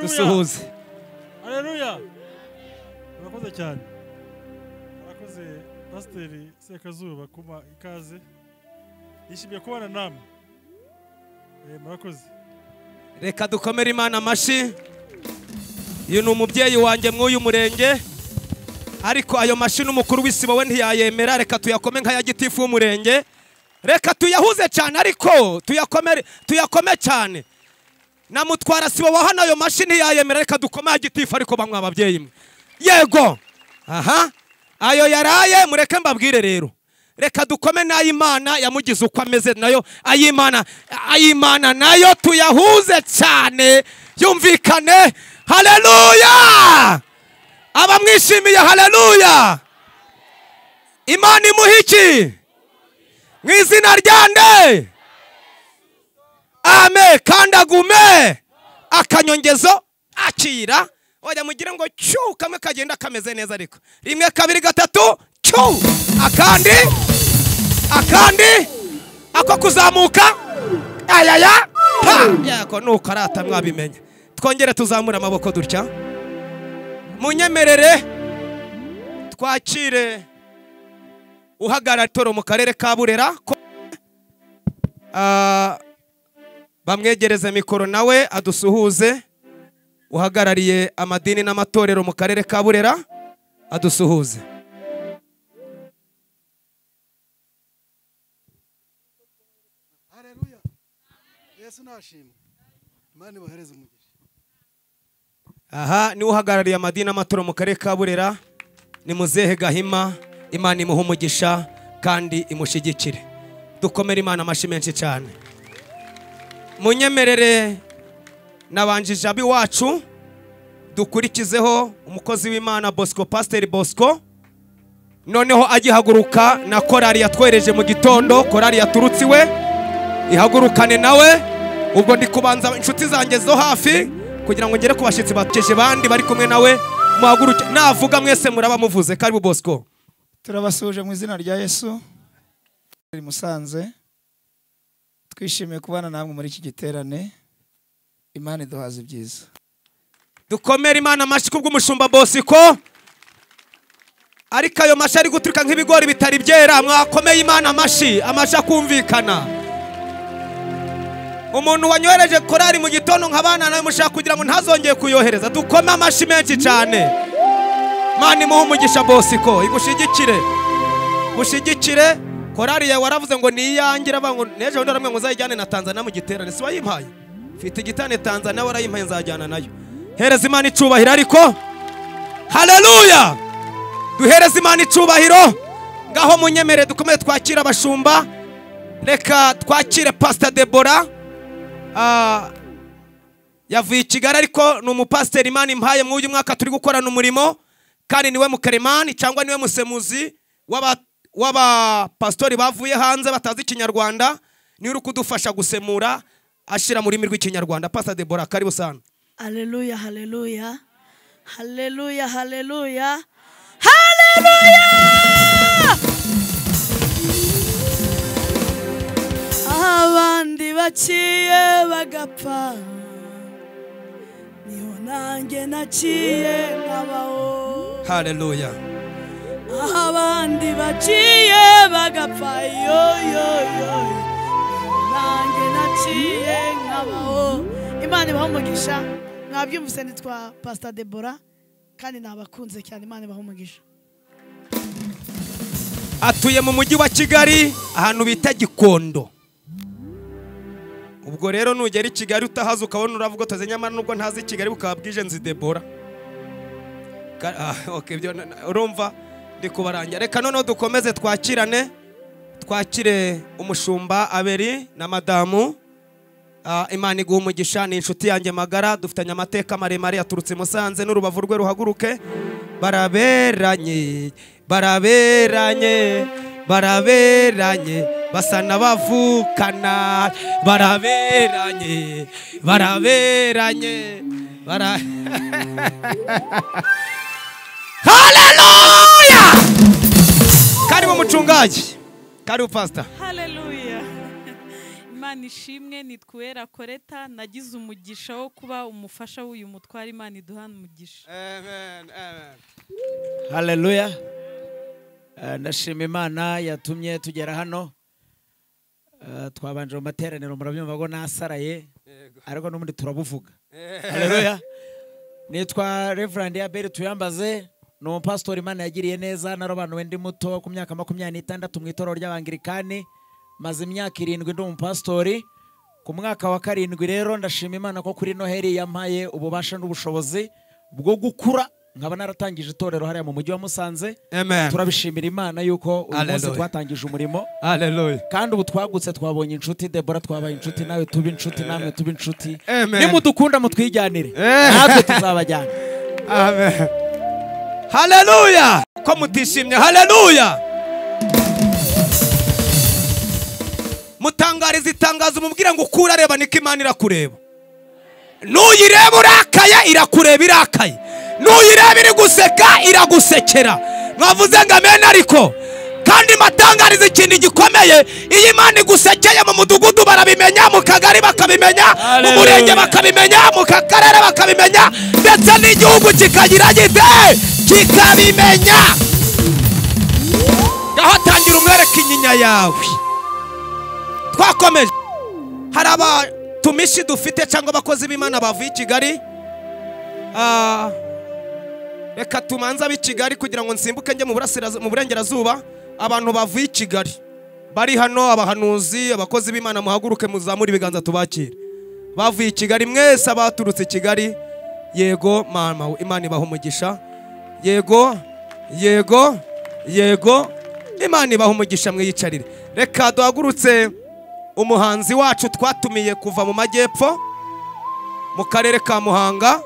dusuhuze. Haleluya. Murakoze cyane. Murakoze Pasiteri Sekazuba kuma ikaze. Yishimiye kubana namwe. Murakoze. Reka dukomere Imana amashi. Uyu ni umubyeyi wanjye mw'uyu murenge, ariko ayo mashi n'umukuru w'isibo we ntiyayemera. Reka tuyakome nk'aya gitifu w'umurenge, reka tuyahuze cyane, ariko tuyakome cyane. Na mutwara sibo wa hano ayo mashi ntiyayemera. Reka dukome ya gitifu, ariko bamwe ababyeyi mwe. Yego. Aha. Ayo yaraye mureke mbabwire rero. Reka dukome n'ay'Imana yamugize uko ameze nayo. Ay'Imana nayo tuyahuze cyane yumvikane. Haleluya! Abamwishimiye haleluya! Imana imuhiki mu izina ryande. Amen. Kandagume akanyongezo akira. Oya mugire ngo cyu kamwe kagenda kameze neza, ariko rimwe kabiri gatatu cyu akandi ako kuzamuka ayaya yako nuko arata mwabimenye. Twongere tuzamura amaboko dutya. Munyemerere twakire uhagarara toro mu karere ka Burera, bamwegereze mikoro nawe adusuhuze. Uhagarariye amadini n'amatorero mu karere ka Burera adusuhuze. Haleluya. Yesu nashimwe. Imana ibahereze umugisha. Aha ni uhagarariye amadini n'amatorero mu karere ka Burera, ni Muzehe Gahima. Imana imuha umugisha kandi imushigikire. Dukomere Imana amashi menshi cyane. Munyemerere nabanjije abi wacu dukurikizeho umukozi w'Imana Bosco, Pastor Bosco, noneho agihaguruka na korali yatwereje mu gitondo. Korali yaturutse iwe ihagurukane nawe. Ubwo ndi kubanza inshuti zanjye zo hafi kugira ngo ngere ku bashitsi bateje bandi bari kumwe nawe. Muhaguruke navuga mwese muraba muvuze. Karibu Bosco. Turabasuje mu izina rya Yesu. Musanze twishimiye kubana namwe muri iki giterane. Imana iduhaze ibyiza. Dukomere Imana amashi kubw'umushumba Bosco. Ariko ayo mashi ari guturika nk'ibigori bitari byera. Mwakomeye Imana amashi kumvikana. Umuntu wanyohereje korali mu gitondo nk'abana nawe mushaka kugira ngo ntazongeye kuyohereza. Dukome amashi menshi cyane. Imana imuhe umugisha Bosco, gushigikire. Korali yawe waravuze ngo niyangira bango neje ndaramwe ngo uzayijyane na Tanzania mu giterane. Si wayimpaye? Mfite igitane Tanzania warayimpaye nzajyana nayo. Hereza Imana icubahiro ariko. Haleluya! Duhereza Imana icubahiro. Ngaho munyemere dukomeye twakira abashumba. Reka twakire Pastor Debora. Yavuye i Kigali ariko ni umupasiteri Imana impaye mu uyu mwaka turi gukorana umurimo, kandi niwe mukaremani cyangwa niwe musemuzi w'abapastori bavuye hanze batazi Ikinyarwanda. Ni uri kudufasha gusemura ashira mu rurimi rw'Ikinyarwanda. Pastor Debora, karibu sana. Haleluya, haleluya. Haleluya, haleluya. Haleluya! Abandi baciye bagapfa, niho nanjye naciye nkabaho. Haleluya. Abandi baciye bagapfa, yo nanjye naciye nkabaho. Imana ibahe umugisha. Mwabyumvise nitwa Pastor Debora kandi nabakunze cyane. Imana ibahe umugisha. Atuye mu mujyi wa Kigali ahantu bita Gikondo. Ubwo rero nugera i Kigali utahaza ukabona uravuga toze nyamara nubwo ntazi Kigali bukaba bwije nzi Debora. Okay, urumva ndi kubaranja. Reka noneho dukomeze twakirane, twakire umushumba Aberi na madamu. Imana iguha umugisha, ni inshuti yanjye magara, dufitanye amateka maremare, yaturutse Musanze n'urubavu rwe ruhaguruke. Baraberanye, baraberanye, baraberanye, basa n'abavukana. Baraberanye, baraberanye, Hallelujah! Karibu muchungaji. Karibu pastor. Hallelujah. Imana ishimwe, nitwera Koreta, nagize umugisha wo kuba umufasha w'uyu mutware. Imana iduhana umugisha. Amen, amen. Hallelujah. Ndashima Imana yatumye tugera hano. Twabanje mu materaniro murabyumva ngo nasaraye, ariko no muri turabuvuga. Hallelujah. Nitwa Reverend Abel Tuyambaze, no pastor Imana yagiriye neza, narobantu wendi muto ku myaka 26 mu itorero ry'Abangirikani, maze imyaka 7 ndi umupastori. Ku mwaka wa 7 rero ndashima Imana ko kuri Noheli yampaye ububasha n'ubushobozi bwo gukura, nkaba naratangije itorero hariya mu mujyi wa Musanze. Amen. Turabishimira Imana yuko uyu munsi twatangije umurimo. Hallelujah. Kandi ubu twagutse twabonye inshuti, Debora twabaye inshuti, nawe tuba inshuti, namwe tuba inshuti. Nimudukunda mutwijyanire, natwe tuzabajyana. Amen. Hallelujah. Ko mutishimye. Hallelujah. Mutangariza itangazo mubwira ngo ukura reba niko Imana irakureba. Nuyireba urakaye irakureba irakaye. Nuyireba iri guseka iragusekera. Mwavuze ngo amen. Ariko kandi matangariza ikintu gikomeye, iyi Imana igusekeye mu mudugudu barabimenya, mu kagari bakabimenya, mu murenge bakabimenya, mu karere bakabimenya, ndetse n'igihugu kikagira gite kikabimenya. Ngaho tangira umwereka inyinya yawe. Twakomeje. Hari abatumishi dufite cyangwa abakozi b'Imana bavuye i Kigali. Reka tumanza b'i Kigali kugira ngo nsimbuke njye mu burengerazuba. Abantu bavuye i Kigali bari hano, abahanuzi, abakozi b'Imana, muhaguruke muzamura ibiganza tubakire. Bavuye i Kigali mwese, abaturutse Kigali. Yego mama, Imana ibaha umugisha. Yego, yego, yego, Imana ibaha umugisha, mwiyicarire. Reka duhagurutse umuhanzi wacu twatumiye kuva mu majyepfo mu karere ka Muhanga,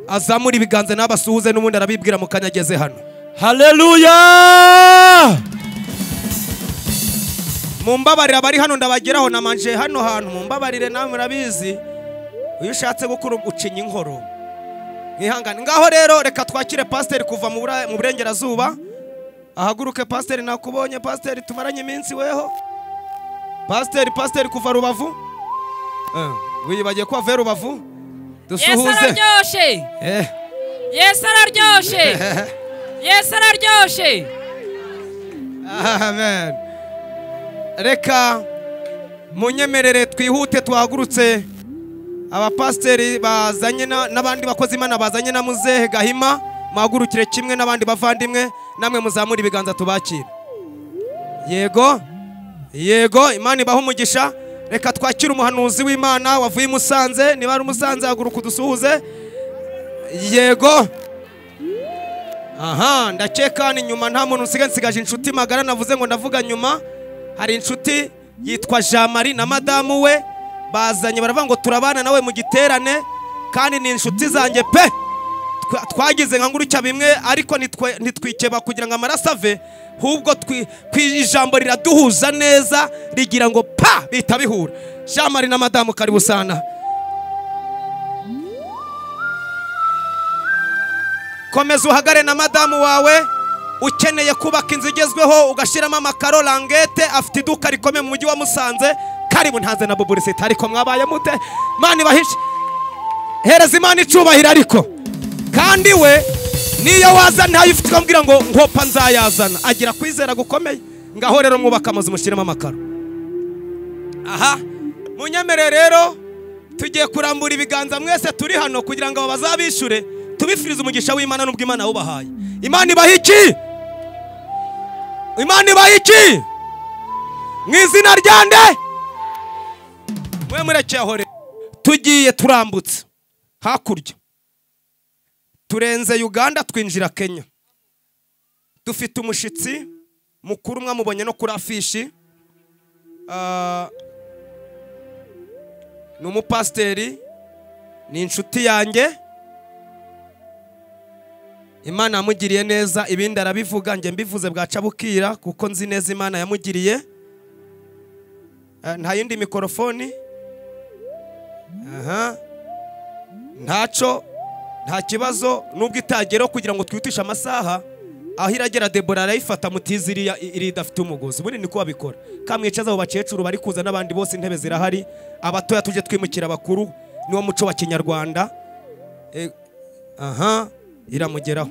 azamura ibiganza n'abasuhuze, n'ubundi arabibwira mukanyageze hano. Hallelujah. Mumbabarira bari hano ndabageraho, namanje hano hantu, mumbabarire namwe murabizi. Uyu ushatse gukura ucinya inkoro. Mwihangane. Ngaho rero reka twakire pastor kuva mu burengerazuba. Ahaguruke pastor, nakubonye pastor, tumaranye iminsi weho. Pastor kuva Rubavu. Wibagiye ko ave Rubavu. Dusuhuze. Yesu araryoshe. Yesu araryoshe. Yesu araryoshe. Amen. Reka munyemerere twihute twahagurutse abapasteri bazanye n'abandi bakozi Imana bazanye na muzehe Gahima, mahagurukire kimwe n'abandi bavandimwe, namwe muzamura ibiganza tubakire. Yego, yego, Imana ibaha umugisha. Reka twakire umuhanuzi w'Imana wavuye i Musanze, niba ari Musanze haguruka udusuhuze. Yego. Aha, ndakeka ni nyuma nta muntu nsigaje inshuti magara, navuze ngo ndavuga nyuma. Hari inshuti yitwa Jean Marie na madamu we bazanye, baravuga ngo turabana nawe mu giterane, kandi ni inshuti zanjye pe. Twagize nka ngurutya bimwe, ariko nitwikeba kugira ngo amaraso ave, hubwo ijambo riraduhuza neza rigira ngo pa bita bihura. Jean Marie na madamu karibu sana. Komeza uhagare na madamu wawe. Ukeneye kubaka inzu igezweho ugashiramo amakaro, langete, afite iduka rikomeye mu mujyi wa Musanze. Karibu ntaze na buburisita, ariko mwabaye mute? Imana ibahishe. Hereza Imana icubahiro. Ariko kandi we niyo waza ntayo ufite ukamubwira ngo nkopa nzayazana, agira kwizera gukomeye. Ngaho rero mwubaka amazu mushiremo amakaro. Aha, munyemere rero tugiye kurambura ibiganza mwese turi hano kugira ngo bazabishure, tubifurize umugisha w'Imana n'ubwo Imana wubahaye. Imana ibahiki. Imana ibahiki. Mwizina ryande. Mwe murekeye aho rero. Tugiye turambutse hakurya. turenze Uganda twinjira Kenya. Dufite umushitsi mukuru mwamubonye no kuri afishi. Ni umupasteri, ni inshuti yanjye. Imana yamugiriye neza, ibindi arabivuga, njye mbivuze bwaca bukira kuko nzi neza Imana yamugiriye. Nta yindi mikrofoni. Ntaco, nta kibazo, nubwo itagero kugira ngo twitisha amasaha. Aho iragera Debora arayifata mutiziriya iri dafite umugozi. Buri niko babikora. Kamwicaza abo bacecuru bari kuza n'abandi bose intebe zirahari. Abatoya tuje twimukira abakuru, niwo muco wa Kinyarwanda. Iramugeraho.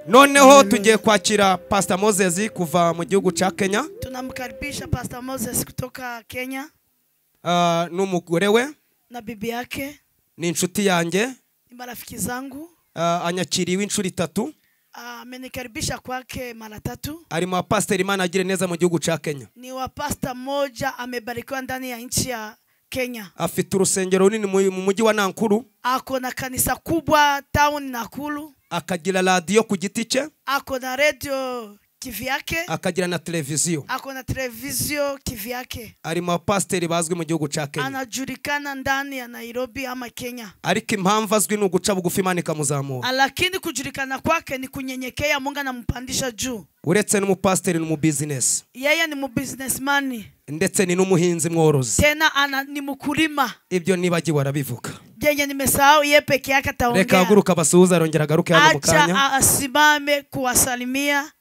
Noneho tugiye kwakira Pastor Moses kuva mu gihugu ca Kenya. Tunamkaribisha Pastor Moses kutoka Kenya. N'umugore we na bibi yake. Ni inshuti yanjye. Ni marafiki zangu. Anyakiriwe inshuro 3. Amenikaribisha kwake mara 3. Ari mu pastor Imana agire neza mu gihugu ca Kenya. Ni wa pastor moja amebarikiwa ndani ya nchi ya Kenya. Afite urusengero runini mu mujyi wa Nakuru. Ako na kanisa kubwa town Nakuru. Akagira radio ku giti cye. Ako na radio kivyake. Akagira na televiziyo. Ako na televiziyo kivyake. Ari mu pastor bazwi mu gihugu ca Kenya. Anajulikana ndani ya Nairobi ama Kenya. Ariko impamvu azwi ni uguca bugufi Imana ikamuzamura. Lakini kujulikana kwake ni kunyenyekea, Mungu anampandisha juu. Uretse ni umupastor ni mu business. Yeye ni mu businessman. Ndetse ni n'umuhinzi mworozi. Tena ni mkulima. Ibyo nibagiwe arabivuga. Jenye nimesahau yeye peke yake ataongea. Reka aguruka basuhuza arongera agaruke hano mu kanya. Acha asimame kuwasalimia.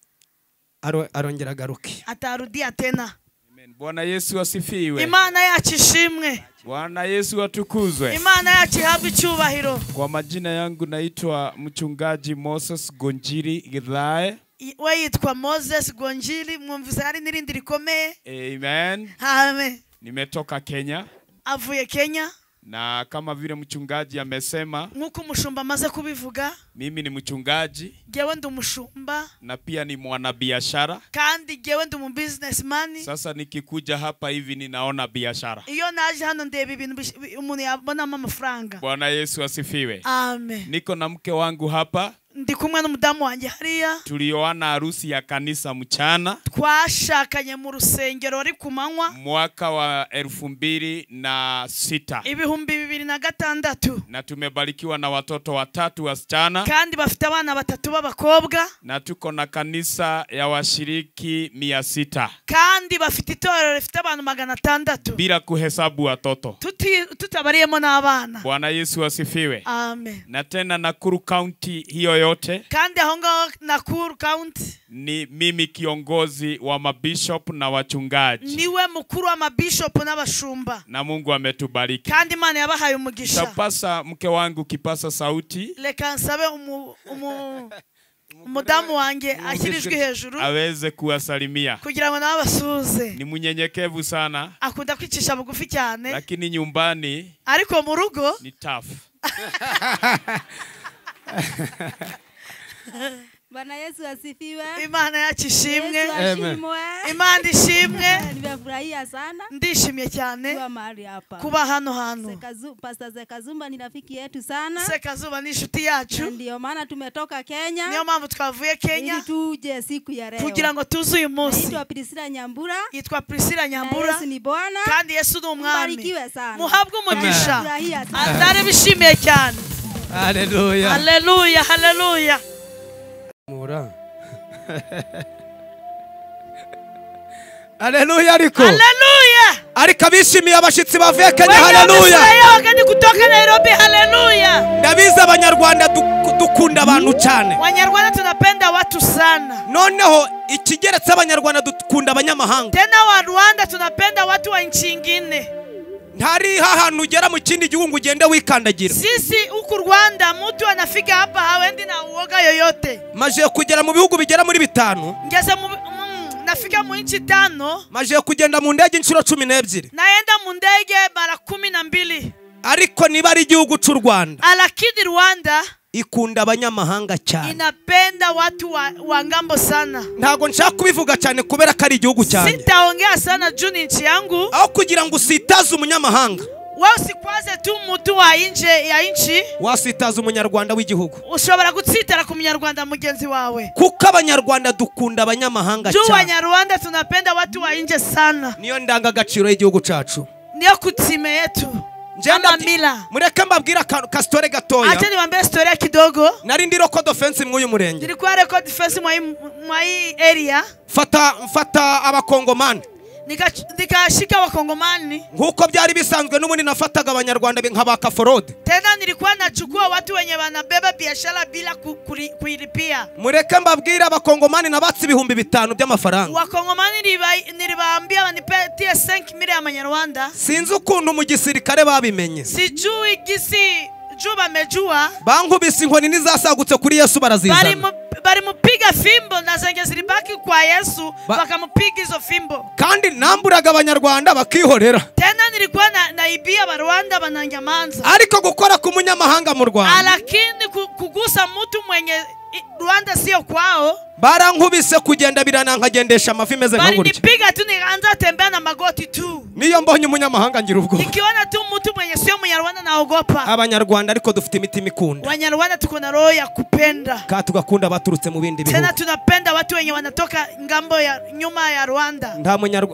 Arongera agaruke. Atarudia tena. Amen. Bwana Yesu asifiwe. Imana yacu ishimwe. Bwana Yesu atukuzwe. Imana yacu ihabwe icyubahiro. Kwa majina yangu naitwa mchungaji Moses Gonjiri Githae. We yitwa Moses Gonjiri, mwumvise hari n'irindi rikomeye. Amen. Amen. Nimetoka Kenya. Avuye Kenya. Na kama vile mchungaji amesema, nkuko umushumba amaze kubivuga, mimi ni mchungaji, jewe ndi umushumba, na pia ni mwanabiashara, kandi jewe ndi businessman. Sasa nikikuja hapa hivi ninaona biashara. Iyo naje hano ndeba ibintu umuntu yabonamo amafaranga. Bwana Yesu asifiwe. Amen. Niko na mke wangu hapa. Ndi kumwe n'umudamu wanjye hariya. Tulioana harusi ya kanisa mchana. Twashakanye mu rusengero ari kumanywa. Mwaka wa 2006. 2006. Na tumebarikiwa na watoto 3 wasichana. Kandi bafite abana 3 b'abakobwa. Na tuko na kanisa ya washiriki 600. Kandi bafite itorero rifite abantu 600. Bila kuhesabu watoto. Tutabariyemo n'abana. Bwana Yesu asifiwe. Amen. Na tena Nakuru County hiyo yote. Kandi aho ngaho Nakuru County. Ni mimi kiongozi wa mabishop na wachungaji. Niwe mukuru wa mabishop n'abashumba. Na Mungu ametubariki. Kandi Imana yabahaye umugisha. Tapasa mke wangu kipasa sauti. Leka nsabe umudamu wanjye ashyirijwe hejuru. Aweze kuwasalimia. Kugira ngo nabasuze. Ni munyenyekevu sana. Akunda kwicisha bugufi cyane. Lakini nyumbani. Ariko mu rugo. Ni tough. Bwana Yesu asifiwe. Imana yacu ishimwe. Amen. Imana ishimwe. Nimefurahia sana. Ndishimye cyane kuba mahali hapa. Kuba hano. Pastor Zekazumba ni rafiki yetu sana. Zekazumba ni inshuti yacu. Ndio maana tumetoka Kenya. Niyo mpamvu twavuye Kenya. Ili tuje siku ya leo. Kugira ngo tuze uyu munsi. Naitwa Priscilla Nyambura. Yitwa Priscilla Nyambura. Yesu ni Bwana. Kandi Yesu ni umwami. Mbarikiwe sana. Muhabwe umugisha. Furahia sana. Andare bishimiye cyane. Haleluya. Haleluya, haleluya. Mura. Haleluya ariko. Haleluya. Ariko abishimiye abashitsi bavuye Kenya. Haleluya. Wageni kutoka Nairobi. Haleluya. Ndabiza abanyarwanda dukunda abantu cyane. Wanyarwanda tunapenda watu sana. Noneho ikigeretse abanyarwanda dukunda abanyamahanga. Tena wa Rwanda tunapenda watu wa nchi nyingine. Ntari hahantu ugera mu kindi gihugu ugende wikandagira. Sisi huku Rwanda mtu anafika hapa hawendi na uoga yoyote. Maje kugera mu bihugu bigera muri 5. Ngeze nafika mu nchi 5. Maje kugenda mu ndege inshuro 12. Naenda mu ndege mara 12. Ariko niba ari igihugu cy'u Rwanda. Lakini Rwanda ikunda abanyamahanga cyane. Inapenda watu wa ngambo sana. Ntago nshaka kubivuga cyane kubera ko ari igihugu cyane. Sitaongea sana juu ni nchi yangu. Aho kugira ngo usitaze umunyamahanga. wewe usikwaze tu mtu wa nje ya nchi, wasitaza umunyarwanda w'igihugu, ushobora gutsitara ku munyarwanda mugenzi wawe, kuko abanyarwanda dukunda abanyamahanga juu cyane. Wanyarwanda tunapenda watu wa nje sana, niyo ndangagaciro y'igihugu cacu, niyo kutime yetu. Mila. Mureke mbabwira kastore gatoya. Acha niwaambie story kidogo. Nari ndi record defense mw'uyu murenge. Nilikuwa record defense mwa hii area. Mfata abakongomani. Nikashika wakongomani. Nkuko byari bisanzwe n'ubundi nafataga abanyarwanda nk'abaka forode. Tena nilikuwa nachukua watu wenye wanabeba biashara bila kuilipia. Mureke mbabwira abakongomani nabatse ibihumbi 5 by'amafaranga. Wakongomani nilibaambia wanipatie 5,000 ya Manyarwanda. Sinzi ukuntu mu gisirikare babimenye. Sijui gisi juba mejua. Bankubise inkoni nizasagutse kuri Yesu barazizana. Bari mupiga fimbo na zenye zilibaki kwa Yesu bakamupiga hizo fimbo. Kandi namburaga abanyarwanda bakihorera. Tena nilikuwa naibia abarwanda bananyamanza. Ariko gukora ku munyamahanga mu Rwanda. Lakini kugusa mtu mwenye Rwanda sio kwao. Barankubise kugenda birana nkagendesha amafi meze nk'ugurya. Bari nipiga tu nikaanza tembea na magoti tu. Niyo mbonye umunyamahanga ngira ubwo. Nikiona tu mtu mwenye sio Munyarwanda naogopa. Abanyarwanda ariko dufite imitima ikunda. Wanyarwanda tuko na roho ya kupenda. Ka tugakunda baturutse mu bindi bihugu. Tena tunapenda watu wenye wanatoka ngambo ya nyuma ya Rwanda.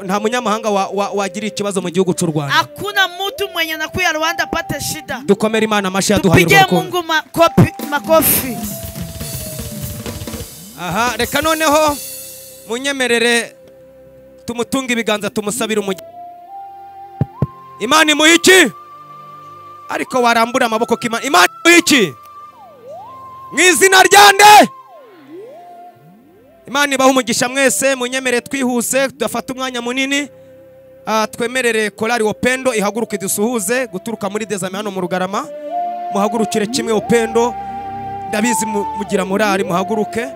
Nta munyamahanga wagira ikibazo mu gihugu cy'u Rwanda. Hakuna mtu mwenye nakuya Rwanda pata shida. Dukomere Imana amashi yaduhaye urukundo. Tupige Mungu makofi. Aha, reka noneho munyemerere tumutunga ibiganza tumusabira umugisha. Imana imuhiki ariko warambura amaboko k'Imana. Imana imuhiki mw'izina ryande. Imana ibaha umugisha mwese. Munyemerere twihuse tudafata umwanya munini. Twemerere korali Upendo ihaguruke dusuhuze guturuka muri Dezame hano mu Rugarama. Muhagurukire kimwe Upendo, ndabizi mugira morali, muhaguruke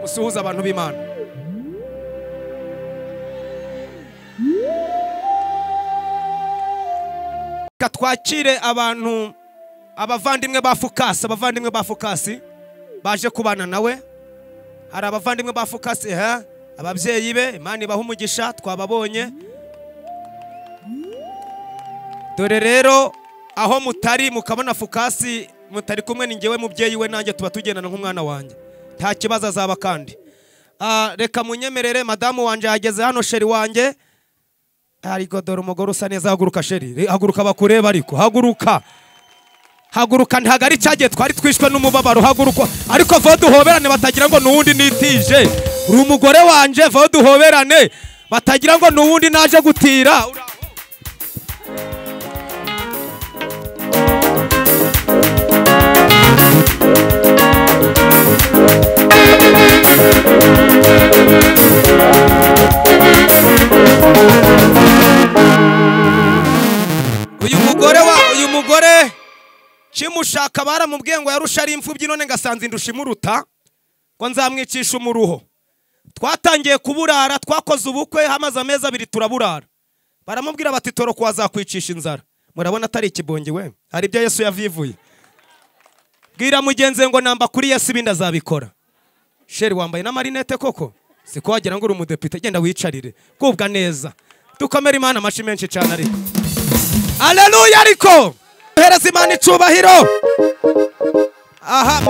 musuhuza abantu b'Imana. Katwakire abantu abavandimwe ba Fukasi baje kubana nawe. Hari abavandimwe ba Fukasi ababyeyi be, Imana ibaha umugisha twababonye. Dore rero aho mutari mukabona Fukasi mutari kumwe ni ngewe mubyeyi we, nanjye tuba tugendana nk'umwana wanjye, nta kibazo azaba. Kandi reka munyemerere madamu wanje yageze hano, sheri wanjye. Ariko dore umugore usa neza. Haguruka sheri, haguruka bakureba, ariko haguruka ntago ari cyagiye twari twishwe n'umubabaro. Haguruka ariko vuba duhoberane batagira ngo nuwundi nitije. Uri umugore wanje, vuba duhoberane batagira ngo nuwundi naje gutira. Uyu mugore kimushaka baramubwiye ngo yarusha ari imfubyi, none ngasanze indusha imuruta ko nzamwicisha umuruho. Twatangiye kuburara, twakoze ubukwe hamaze amezi 2 turaburara. Baramubwira bati toro kwa zakwicisha inzara. Murabona atari ikibonge we, hari ibyo Yesu yavivuye. Bwira mugenze ngo namba kuri Yesu ibindi azabikora. Sheri wambaye na marinete koko, siko wagira ngo uri umudepite, genda wicarire kubwa neza. Dukomere Imana amashi menshi cyane ariko. Haleluya ariko. Hereza Imana icubahiro. Aha,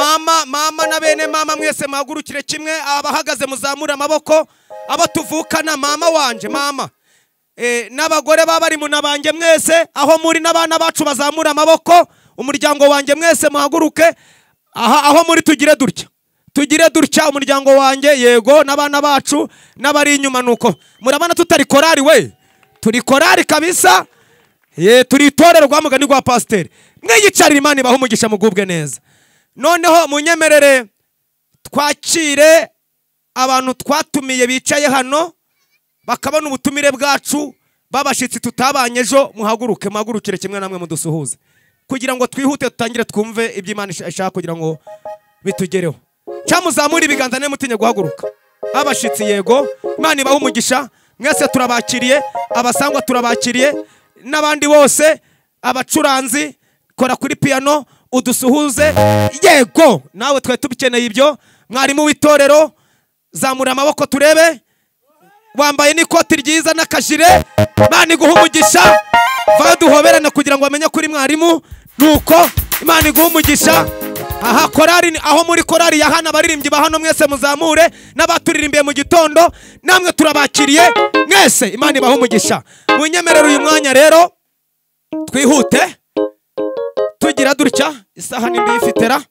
mama na bene mama mwese mahagurukire kimwe. Abahagaze muzamura amaboko, abo tuvukana mama wanje, mama n'abagore babari mu nabange mwese aho muri n'abana bacu bazamura amaboko. Umuryango wanjye mwese muhaguruke. Aho muri tugire durya umuryango wanjye, yego n'abana bacu n'abari inyuma. Nuko murabana tutari korari we, turi korari kabisa. Turi itorero rwa mugani rwa pasiteri. Mwiyicarire, Imana ibaha umugisha mugubwe neza. Noneho munyemerere twakire abantu twatumiye bicaye hano bakabona ubutumire bwacu babashitsi tutabanye ejo. Muhagurukire kimwe namwe mudusuhuze kugira ngo twihute tutangire twumve ibyo Imana ishaka kugira ngo bitugereho. Cyamuzamura ibiganza ne mutinye guhaguruka. Abashitsi yego, Imana ibaha umugisha mwese, turabakiriye. Abasangwa turabakiriye, n'abandi bose, abacuranzi kora kuri piano udusuhuze. Yego nawe twe tubikeneye ibyo. Mwarimu w'itorero zamura amaboko turebe, wambaye n'ikoti ryiza n'akajire. Imana iguha umugisha. va duhoberane kugira ngo bamenye kuri mwarimu. Nuko Imana iguha umugisha. Aha korari, aho muri korari ya hano abaririmbyi ba hano mwese muzamure, n'abaturirimbiye mu gitondo namwe turabakiriye mwese. Imana ibaha umugisha. Munyemerere uyu mwanya rero twihute tugira dutya, isaha nimbi yifitera.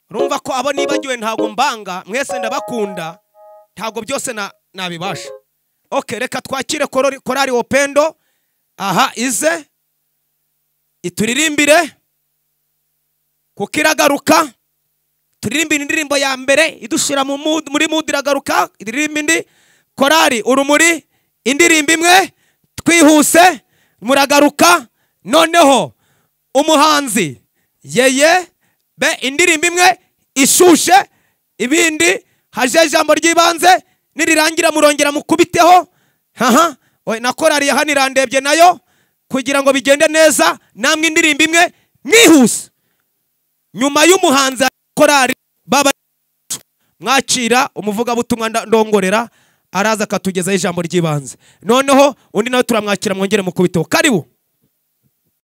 Urumva ko abo nibagiwe ntago mbanga, mwese ndabakunda, ntago byose nabibasha. Okay, reka twakire korari Upendo. Aha ize ituririmbire kuko iragaruka. Turirimbire indirimbo ya mbere idushira muri mood, iragaruka. Iririmba indi korari Urumuri, indirimbo imwe twihuse, muragaruka. Noneho umuhanzi Yeye be indirimbo imwe ishushe, ibindi haje ijambo ry'ibanze, nirirangira murongera mukubiteho. Haha, na korari ya hano irandebye nayo kugira ngo bigende neza, namwe indirimbo imwe mwihuse. Nyuma y'umuhanzi korari baba mwakira umuvuga butumwa ndongorera araza akatugezaho ijambo ry'ibanze. Noneho undi nawe turamwakira, mwongere mukubiteho. Karibu.